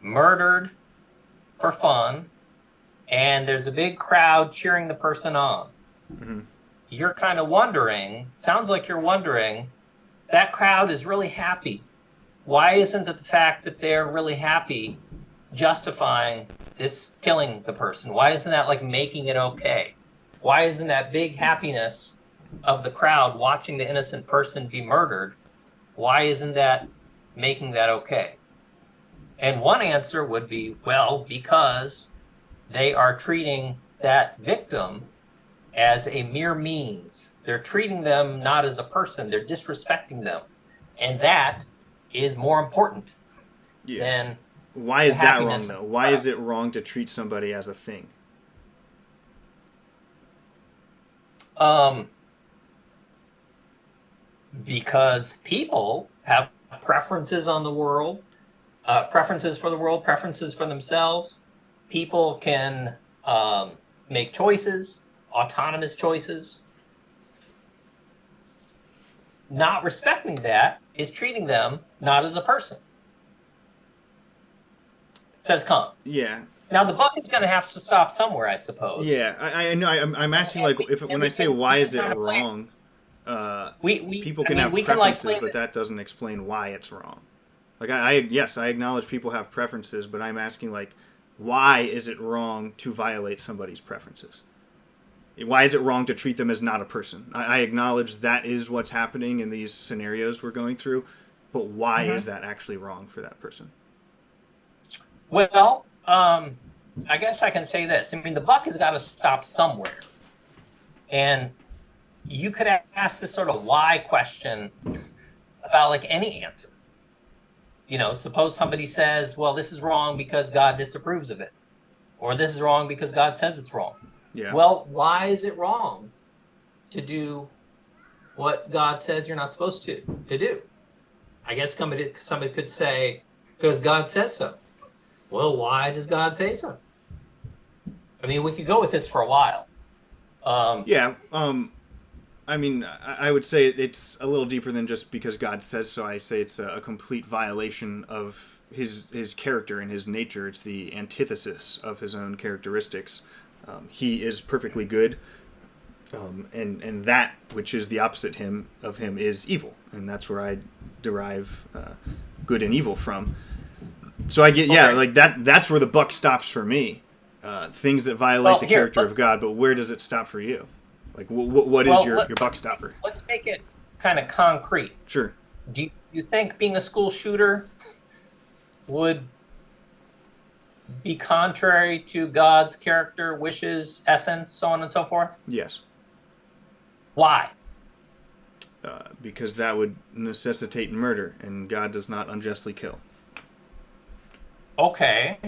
murdered for fun, and there's a big crowd cheering the person on. Mm-hmm. You're kind of wondering, sounds like you're wondering, that crowd is really happy. Why isn't it the fact that they're really happy justifying this killing the person? Why isn't that like making it okay? Why isn't that big happiness of the crowd watching the innocent person be murdered? Why isn't that making that okay? And one answer would be, well, because they are treating that victim as a mere means. They're treating them not as a person. They're disrespecting them. And that is more important than why is that wrong, happiness. though? Why is it wrong to treat somebody as a thing? Because people have preferences on the world, preferences for the world, preferences for themselves. People can make choices, autonomous choices. Not respecting that is treating them not as a person. Says Kant. Yeah. Now the buck is going to have to stop somewhere, I suppose. Yeah, I know. I'm asking, like, when I say why is it wrong, people can have preferences, but that doesn't explain why it's wrong. Like, yes, I acknowledge people have preferences, but I'm asking, like, why is it wrong to violate somebody's preferences? Why is it wrong to treat them as not a person? I acknowledge that is what's happening in these scenarios we're going through, but why is that actually wrong for that person? Well, I guess I can say this. I mean, the buck has got to stop somewhere. And you could ask this sort of why question about like any answer. You know, suppose somebody says, well, this is wrong because God disapproves of it. Or this is wrong because God says it's wrong. Yeah. Well, why is it wrong to do what God says you're not supposed to do? I guess somebody could say, because God says so. Well, why does God say so? I mean, we could go with this for a while. I mean, I would say it's a little deeper than just because God says so. I say it's a complete violation of his character and his nature. It's the antithesis of his own characteristics. He is perfectly good, and that which is the opposite of him is evil, and that's where I derive good and evil from. So I get, like that's where the buck stops for me. Things that violate the character of God, but where does it stop for you? Like, what is your buck stopper? Let's make it kind of concrete. Sure. Do you think being a school shooter would be contrary to God's character, wishes, essence, so on and so forth? Yes. Why? Because that would necessitate murder, and God does not unjustly kill. Okay.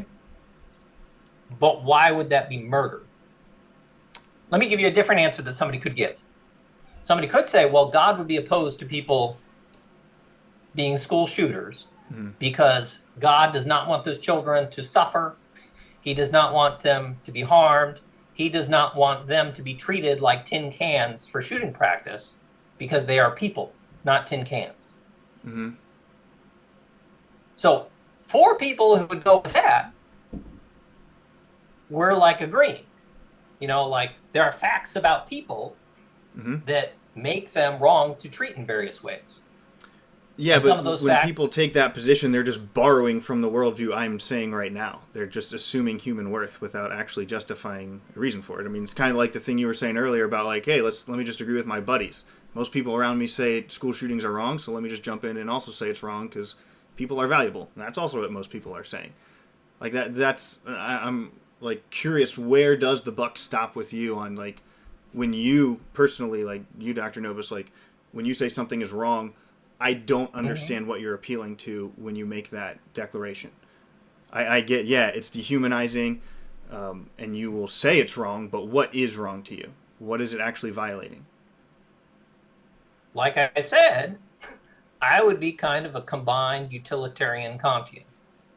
But why would that be murder? Let me give you a different answer that somebody could give. Somebody could say, well, God would be opposed to people being school shooters because God does not want those children to suffer. He does not want them to be harmed. He does not want them to be treated like tin cans for shooting practice because they are people, not tin cans. Mm-hmm. So 4 people who would go with that, we're like agreeing. Like there are facts about people Mm-hmm. that make them wrong to treat in various ways. Yeah, And but some of those when facts, people take that position, they're just borrowing from the worldview I'm saying right now. They're just assuming human worth without actually justifying a reason for it. I mean, it's kind of like the thing you were saying earlier about like, hey, let me just agree with my buddies. Most people around me say school shootings are wrong, so let me just jump in and also say it's wrong because people are valuable. And that's also what most people are saying. Like I'm like curious, where does the buck stop with you on like when you personally, like you, Dr. Nobis, like when you say something is wrong, I don't understand what you're appealing to when you make that declaration. I get, yeah, it's dehumanizing, and you will say it's wrong, but what is wrong to you? What is it actually violating? like I said, I would be kind of a combined utilitarian Kantian.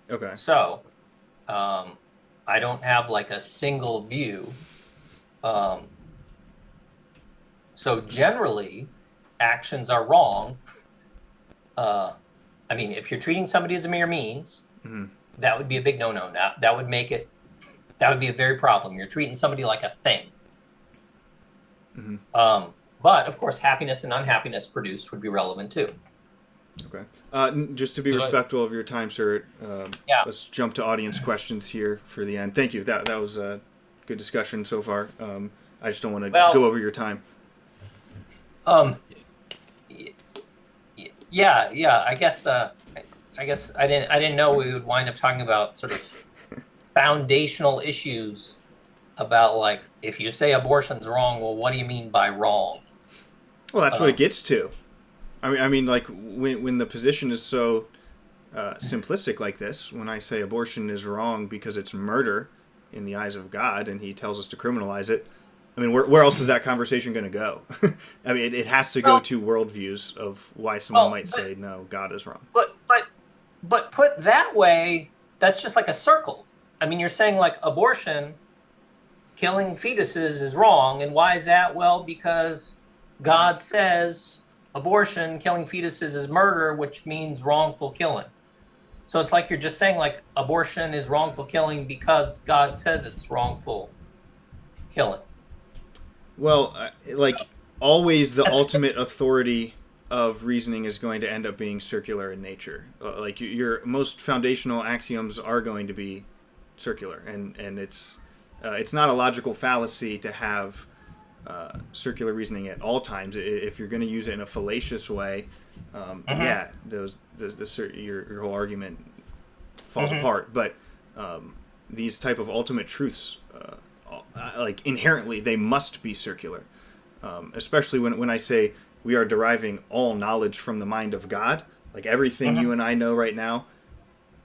Okay. So I don't have like a single view. So generally, actions are wrong. I mean, if you're treating somebody as a mere means, Mm-hmm. that would be a big no-no. That would be a very problem. You're treating somebody like a thing. Mm-hmm. But of course, happiness and unhappiness produced would be relevant too. Okay. Just to be respectful of your time, sir, Yeah. let's jump to audience questions here for the end. Thank you. That was a good discussion so far. I just don't want to go over your time. Yeah. I guess I didn't know we would wind up talking about sort of foundational issues about like if you say abortion's wrong, well, what do you mean by wrong? Well, that's what it gets to. I mean, like when the position is so simplistic like this, when I say abortion is wrong because it's murder in the eyes of God, and He tells us to criminalize it. I mean, where else is that conversation going to go? I mean, it has to go to worldviews of why someone might say no, God is wrong. But put that way, that's just like a circle. I mean, you're saying like abortion, killing fetuses is wrong, and why is that? Well, because God says abortion, killing fetuses is murder, which means wrongful killing. So it's like you're just saying like abortion is wrongful killing because God says it's wrongful killing. Well, like always, the ultimate authority of reasoning is going to end up being circular in nature. Like your most foundational axioms are going to be circular, and it's not a logical fallacy to have circular reasoning at all times. If you're going to use it in a fallacious way, yeah, your whole argument falls apart. But these type of ultimate truths, like inherently, they must be circular. Especially when I say we are deriving all knowledge from the mind of God, like everything you and I know right now,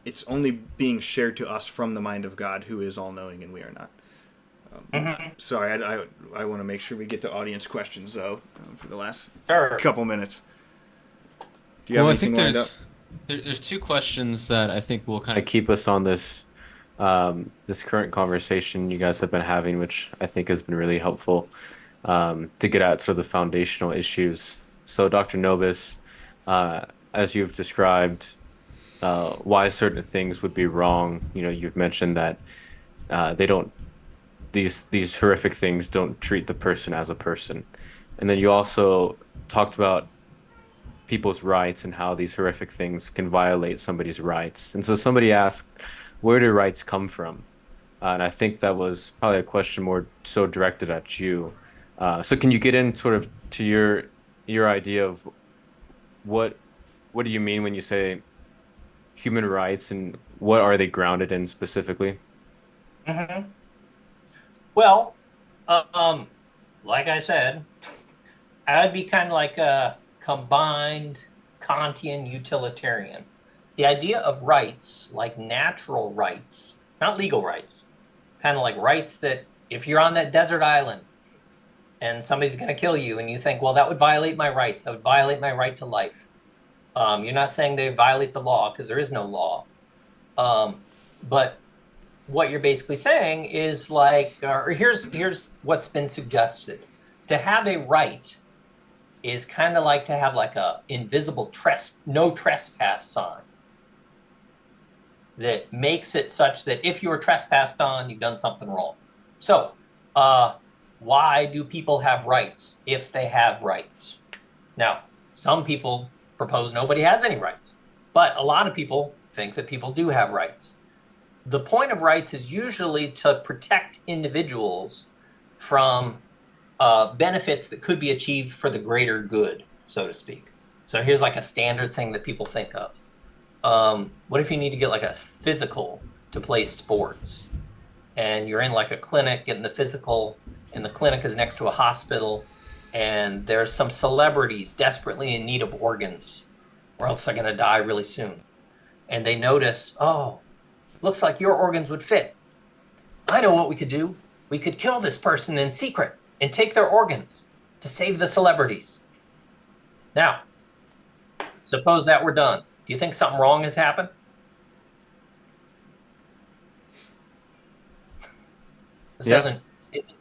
it's only being shared to us from the mind of God, who is all-knowing, and we are not. Sorry, I want to make sure we get to audience questions, though, for the last couple minutes. Do you have anything lined up? There's 2 questions that I think will kind of Keep us on this this current conversation you guys have been having, which I think has been really helpful to get at sort of the foundational issues. So, Dr. Nobis, as you've described, why certain things would be wrong. You've mentioned that they don't; these horrific things don't treat the person as a person, and then you also talked about people's rights and how these horrific things can violate somebody's rights. And so somebody asked, where do rights come from? And I think that was probably a question more so directed at you. So can you get in sort of to your idea of what do you mean when you say human rights, and what are they grounded in specifically? Well, like I said, I would be kind of like a combined Kantian utilitarian. The idea of rights, like natural rights, not legal rights, kind of like rights that if you're on that desert island and somebody's going to kill you and you think, well, that would violate my rights, that would violate my right to life. You're not saying they violate the law because there is no law. But what you're basically saying is like, or here's what's been suggested. To have a right is kind of like to have like a invisible no trespass sign that makes it such that if you were trespassed on, you've done something wrong. So, why do people have rights if they have rights? Now, some people propose nobody has any rights, but a lot of people think that people do have rights. The point of rights is usually to protect individuals from benefits that could be achieved for the greater good, so to speak. So here's like a standard thing that people think of. What if you need to get like a physical to play sports, and you're in like a clinic getting the physical, and the clinic is next to a hospital, and there's some celebrities desperately in need of organs, or else they're going to die really soon. And they notice, oh, looks like your organs would fit. I know what we could do. We could kill this person in secret and take their organs to save the celebrities. Now, suppose that were done. Do you think something wrong has happened? This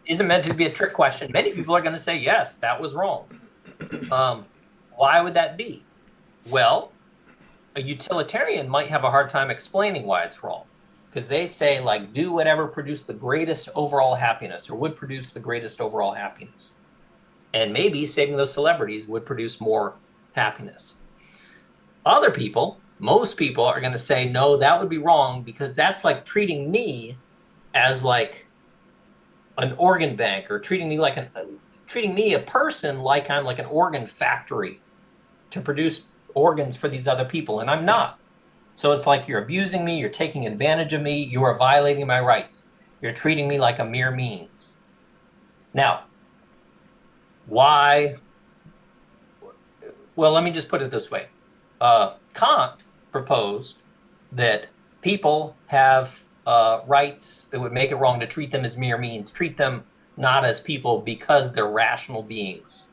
isn't meant to be a trick question. Many people are going to say, yes, that was wrong. Why would that be? Well, a utilitarian might have a hard time explaining why it's wrong, because they say, like, do whatever produced the greatest overall happiness, or would produce the greatest overall happiness. And maybe saving those celebrities would produce more happiness. Other people, most people, are going to say, no, that would be wrong, because that's like treating me as like an organ bank, or treating me a person like I'm like an organ factory to produce organs for these other people, and I'm not. So it's like you're abusing me, you're taking advantage of me, you are violating my rights. You're treating me like a mere means. Now, why? Well, let me just put it this way. Kant proposed that people have rights that would make it wrong to treat them as mere means, treat them not as people because they're rational beings.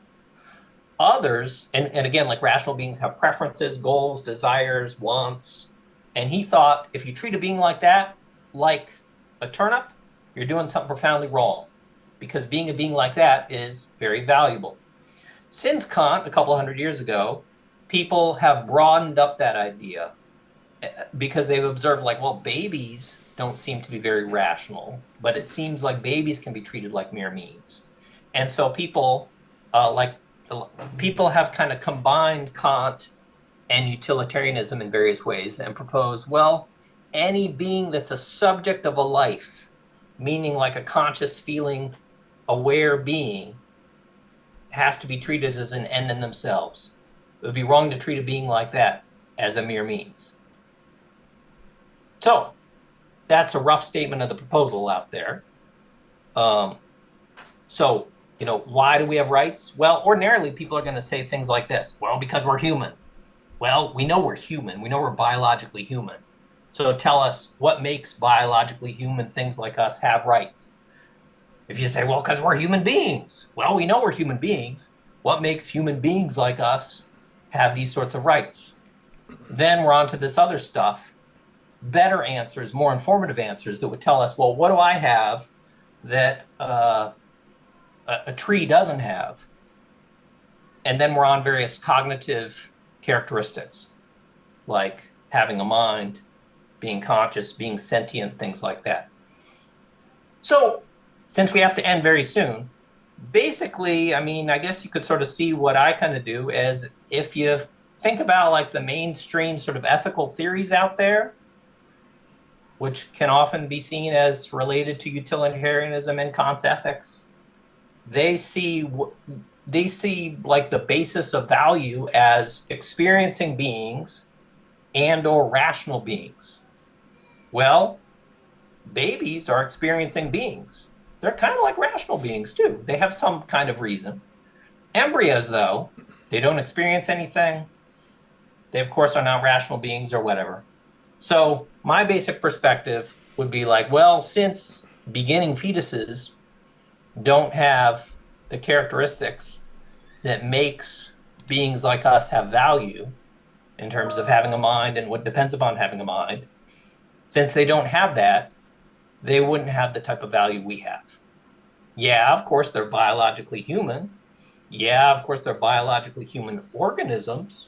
Others, and again, like rational beings have preferences, goals, desires, wants. And he thought if you treat a being like that, like a turnip, you're doing something profoundly wrong, because being a being like that is very valuable. Since Kant, a couple hundred years ago, people have broadened up that idea because they've observed, like, well, babies don't seem to be very rational, but it seems like babies can be treated like mere means. And so people have kind of combined Kant and utilitarianism in various ways and propose, well, any being that's a subject of a life, meaning like a conscious, feeling, aware being, has to be treated as an end in themselves. It would be wrong to treat a being like that as a mere means. So that's a rough statement of the proposal out there. So, why do we have rights? Well, ordinarily people are going to say things like this. Well, because we're human. Well, we know we're human. We know we're biologically human. So tell us what makes biologically human things like us have rights. If you say, well, because we're human beings. Well, we know we're human beings. What makes human beings like us have these sorts of rights? Then we're on to this other stuff. Better answers, more informative answers that would tell us, well, what do I have that a tree doesn't have? And then we're on various cognitive characteristics, like having a mind, being conscious, being sentient, things like that. So since we have to end very soon, basically, I guess you could sort of see what I kind of do as if you think about like the mainstream sort of ethical theories out there, which can often be seen as related to utilitarianism and Kant's ethics. They see like the basis of value as experiencing beings and or rational beings. Well, babies are experiencing beings. They're kind of like rational beings too. They have some kind of reason. Embryos, though, they don't experience anything. They, of course, are not rational beings or whatever. So my basic perspective would be like, well, since beginning fetuses don't have the characteristics that makes beings like us have value in terms of having a mind and what depends upon having a mind, since they don't have that, they wouldn't have the type of value we have. Yeah, of course, they're biologically human, Yeah, of course, they're biologically human organisms.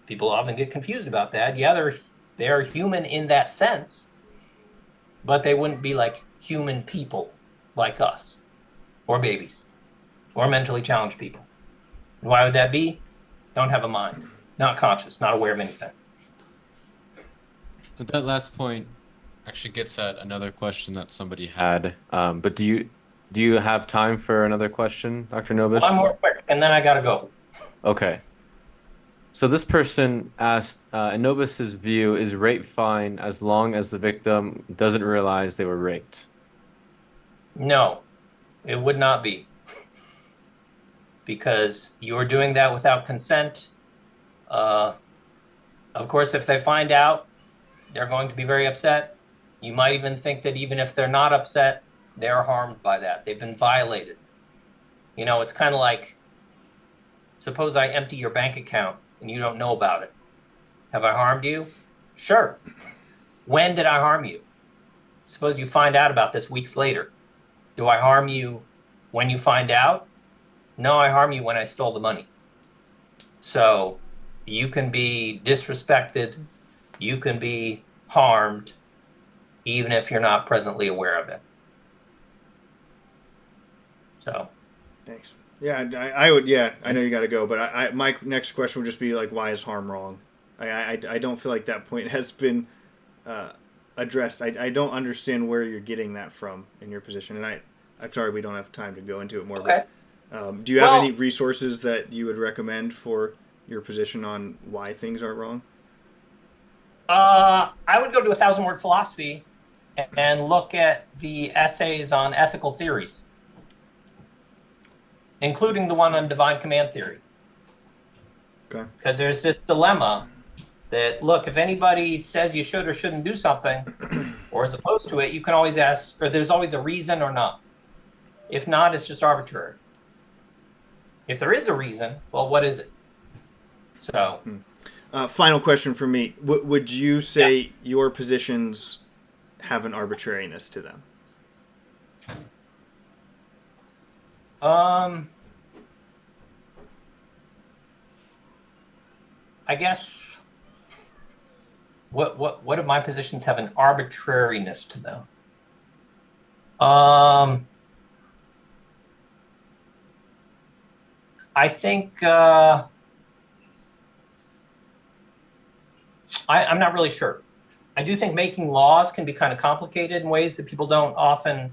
People often get confused about that. Yeah, they're human in that sense, but they wouldn't be like human people like us, or babies, or mentally challenged people. And why would that be? Don't have a mind, not conscious, not aware of anything. But that last point actually gets at another question that somebody had. But do you have time for another question, Dr. Nobis? One more quick, and then I gotta go. Okay. So this person asked, in Nobis's view, is rape fine as long as the victim doesn't realize they were raped? No, it would not be. Because you're doing that without consent. Of course, if they find out, they're going to be very upset. You might even think that even if they're not upset, they're harmed by that. They've been violated. You know, it's kind of like, suppose I empty your bank account and you don't know about it. Have I harmed you? Sure. When did I harm you? Suppose you find out about this weeks later. Do I harm you when you find out? No, I harm you when I stole the money. So you can be disrespected, you can be harmed, even if you're not presently aware of it. So. Thanks. Yeah, I would. Yeah, I know you got to go, but my next question would just be like, why is harm wrong? I don't feel like that point has been addressed. I don't understand where you're getting that from in your position, and I'm sorry we don't have time to go into it more. Okay. But, do you have any resources that you would recommend for your position on why things are wrong? I would go to 1,000-word philosophy and look at the essays on ethical theories, including the one on divine command theory. Okay. Because there's this dilemma that, look, if anybody says you should or shouldn't do something, or is opposed to it, you can always ask, or there's always a reason or not. If not, it's just arbitrary. If there is a reason, well, what is it? So. Final question for me. Would you say your positions have an arbitrariness to them? I guess what of my positions have an arbitrariness to them? I think I'm not really sure. I do think making laws can be kind of complicated in ways that people don't often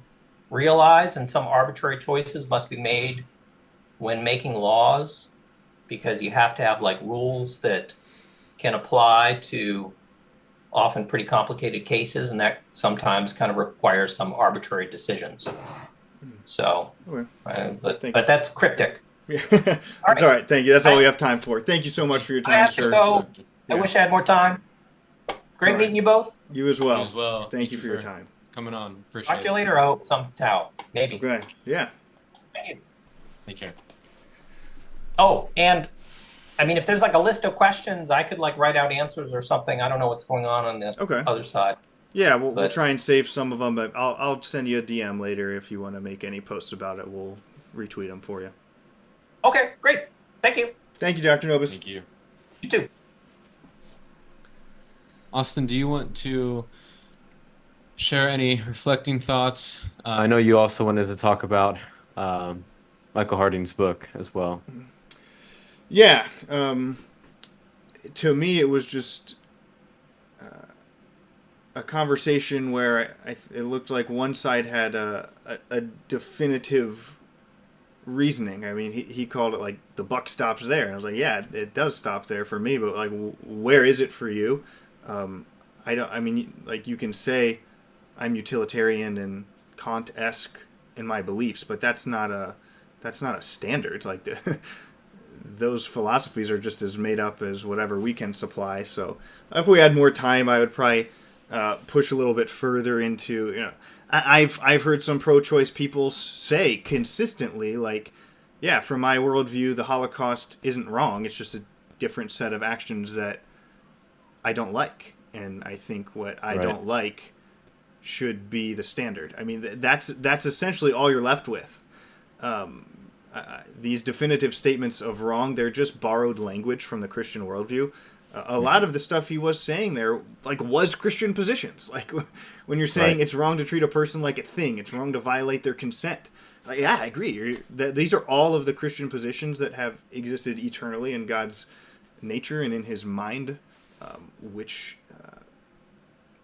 realize, and some arbitrary choices must be made when making laws, because you have to have like rules that can apply to often pretty complicated cases, and that sometimes kind of requires some arbitrary decisions. So, Okay. but that's cryptic. That's all right. Thank you. That's all we have time for. Thank you so much for your time, I have sir. to go. Yeah. I wish I had more time. Great meeting you both. You as well. You as well. Thank you for your time. Coming on. Appreciate Talk to you it. later. I hope somehow. Maybe. Okay. Yeah. Thank you. Take care. Oh, and I mean, if there's like a list of questions, I could like write out answers or something. I don't know what's going on the other side. Yeah, we'll try and save some of them, but I'll send you a DM later if you want to make any posts about it. We'll retweet them for you. Okay, great. Thank you. Thank you, Dr. Nobis. Thank you. You too. Austin, do you want to share any reflecting thoughts? I know you also wanted to talk about Michael Harding's book as well. Yeah. To me, it was just a conversation where it looked like one side had a definitive reasoning. I mean, he called it like the buck stops there, and I was like, yeah, it does stop there for me, but like, where is it for you? I mean, like, you can say I'm utilitarian and Kant-esque in my beliefs, but that's not a standard. Like, those philosophies are just as made up as whatever we can supply. So if we had more time, I would probably push a little bit further into, you know, I've heard some pro-choice people say consistently, like, yeah, from my worldview, the Holocaust isn't wrong. It's just a different set of actions that I don't like. And I think what I don't like should be the standard. I mean, that's essentially all you're left with. these definitive statements of wrong, they're just borrowed language from the Christian worldview. A lot of the stuff he was saying there, like, was Christian positions. Like, when you're saying Right. it's wrong to treat a person like a thing, it's wrong to violate their consent. Yeah, I agree. These are all of the Christian positions that have existed eternally in God's nature and in his mind, which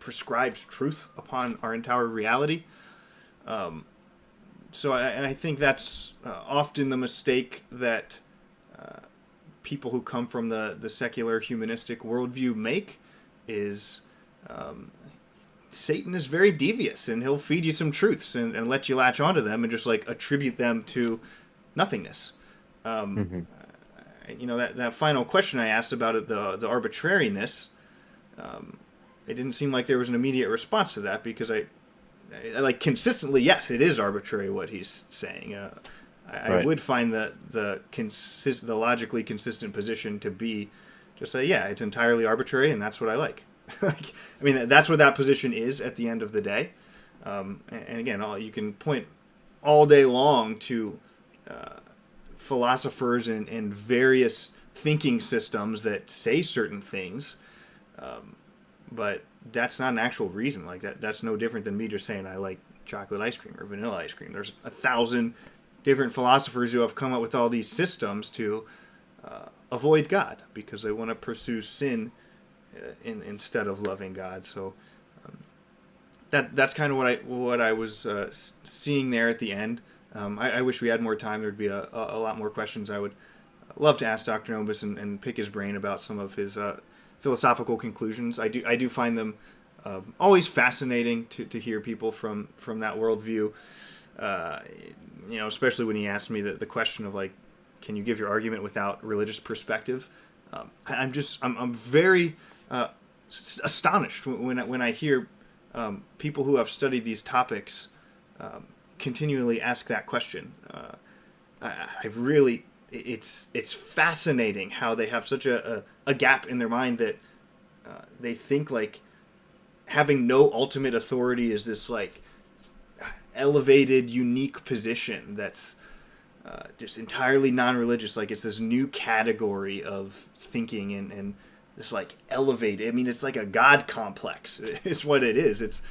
prescribes truth upon our entire reality. So I think that's often the mistake that people who come from the secular humanistic worldview make is Satan is very devious, and he'll feed you some truths and let you latch onto them and just like attribute them to nothingness. You know, that final question I asked about it, the arbitrariness, it didn't seem like there was an immediate response to that, because I like consistently, yes, it is arbitrary what he's saying. I would find the logically consistent position to be just say, yeah, it's entirely arbitrary, and that's what I like. Like, I mean, that's what that position is at the end of the day. And again, you can point all day long to philosophers and various thinking systems that say certain things, but that's not an actual reason. Like that's no different than me just saying I like chocolate ice cream or vanilla ice cream. There's 1,000 different philosophers who have come up with all these systems to avoid God because they want to pursue sin instead of loving God. So that's kind of what I was seeing there at the end. I wish we had more time. There'd be a lot more questions I would love to ask Dr. Nobis and pick his brain about some of his philosophical conclusions. I do find them always fascinating to hear people from that worldview. You know, especially when he asked me the question of like, can you give your argument without religious perspective? I'm very astonished when I hear people who have studied these topics continually ask that question. It's fascinating how they have such a gap in their mind that they think like having no ultimate authority is this like elevated, unique position that's just entirely non-religious. Like it's this new category of thinking and this like elevated. I mean, it's like a God complex. Is what it is. It's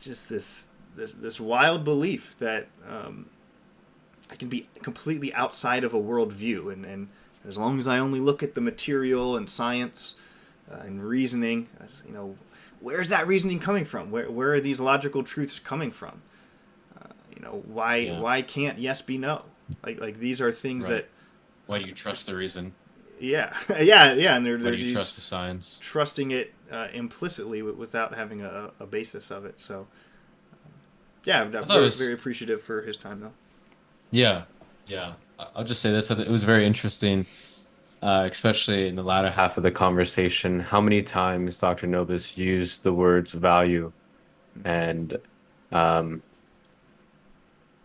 just this wild belief that I can be completely outside of a worldview, and as long as I only look at the material and science and reasoning, you know, where's that reasoning coming from? Where are these logical truths coming from? You know, why can't yes be no? Like these are things that. Why do you trust the reason? Yeah, yeah, and they're Why do you trust the science? Trusting it implicitly without having a basis of it. So, yeah, I'm very appreciative for his time, though. Yeah. I'll just say this: it was very interesting, especially in the latter half of the conversation. How many times Dr. Nobis used the words value and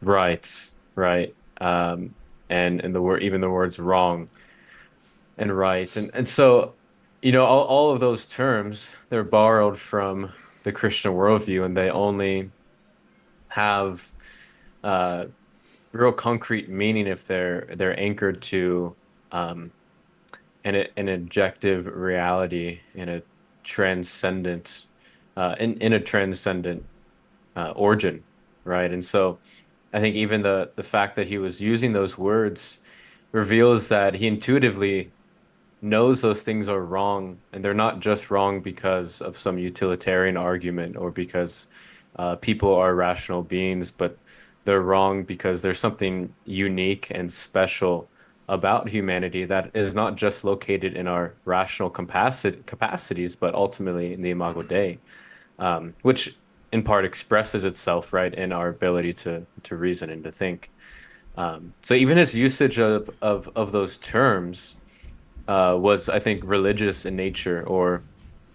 rights, right? And the word, even the words wrong and right, and so, you know, all of those terms, they're borrowed from the Christian worldview, and they only have real concrete meaning if they're anchored to an objective reality in a transcendent in a transcendent origin, right? And so I think even the fact that he was using those words reveals that he intuitively knows those things are wrong, and they're not just wrong because of some utilitarian argument or because people are rational beings, but they're wrong because there's something unique and special about humanity that is not just located in our rational capacities, but ultimately in the Imago Dei, which in part expresses itself, right, in our ability to reason and to think. So even his usage of those terms was, I think, religious in nature, or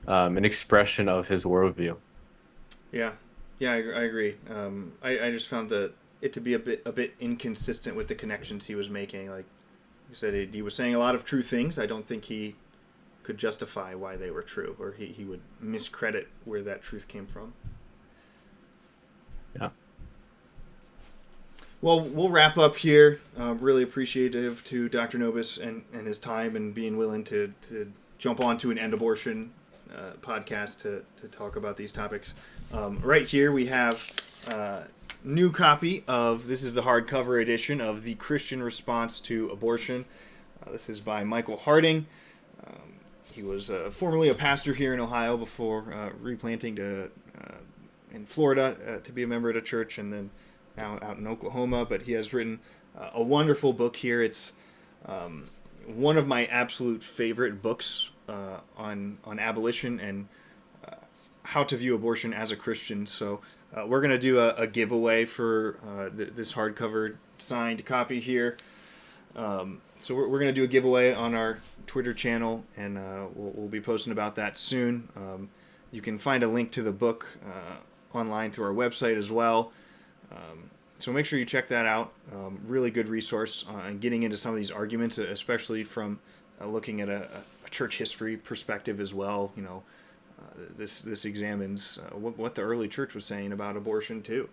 an expression of his worldview. Yeah, I agree. I just found it to be a bit inconsistent with the connections he was making. Like you said, he was saying a lot of true things. I don't think he could justify why they were true, or he would miscredit where that truth came from. Yeah. Well, we'll wrap up here. Really appreciative to Dr. Nobis and his time and being willing to jump onto an end abortion podcast to talk about these topics. Right here we have new copy of, this is the hardcover edition of The Christian Response to Abortion. This is by Michael Harding. He was formerly a pastor here in Ohio before replanting to in Florida to be a member at a church, and then now out in Oklahoma. But he has written a wonderful book here. It's one of my absolute favorite books on abolition and how to view abortion as a Christian. So we're going to do a giveaway for this hardcover signed copy here. So we're going to do a giveaway on our Twitter channel, and we'll be posting about that soon. You can find a link to the book online through our website as well. So make sure you check that out. Really good resource on getting into some of these arguments, especially from looking at a church history perspective as well. You know, this examines what the early church was saying about abortion too.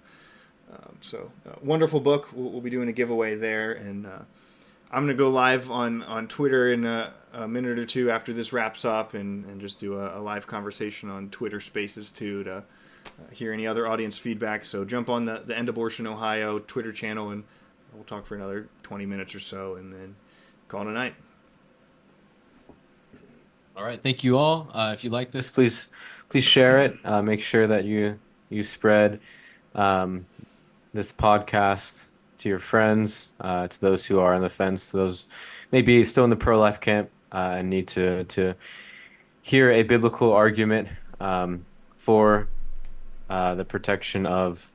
So wonderful book. We'll be doing a giveaway there, and I'm going to go live on Twitter in a minute or two after this wraps up, and just do a live conversation on Twitter Spaces too to hear any other audience feedback. So jump on the End Abortion Ohio Twitter channel, and we'll talk for another 20 minutes or so, and then call it a night. All right, thank you all. If you like this, please share it. Make sure that you spread this podcast to your friends, to those who are on the fence, to those maybe still in the pro-life camp and need to hear a biblical argument for the protection of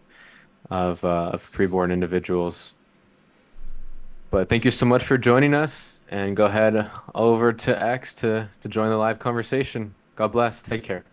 preborn individuals. But thank you so much for joining us, and go ahead over to X to join the live conversation. God bless. Take care.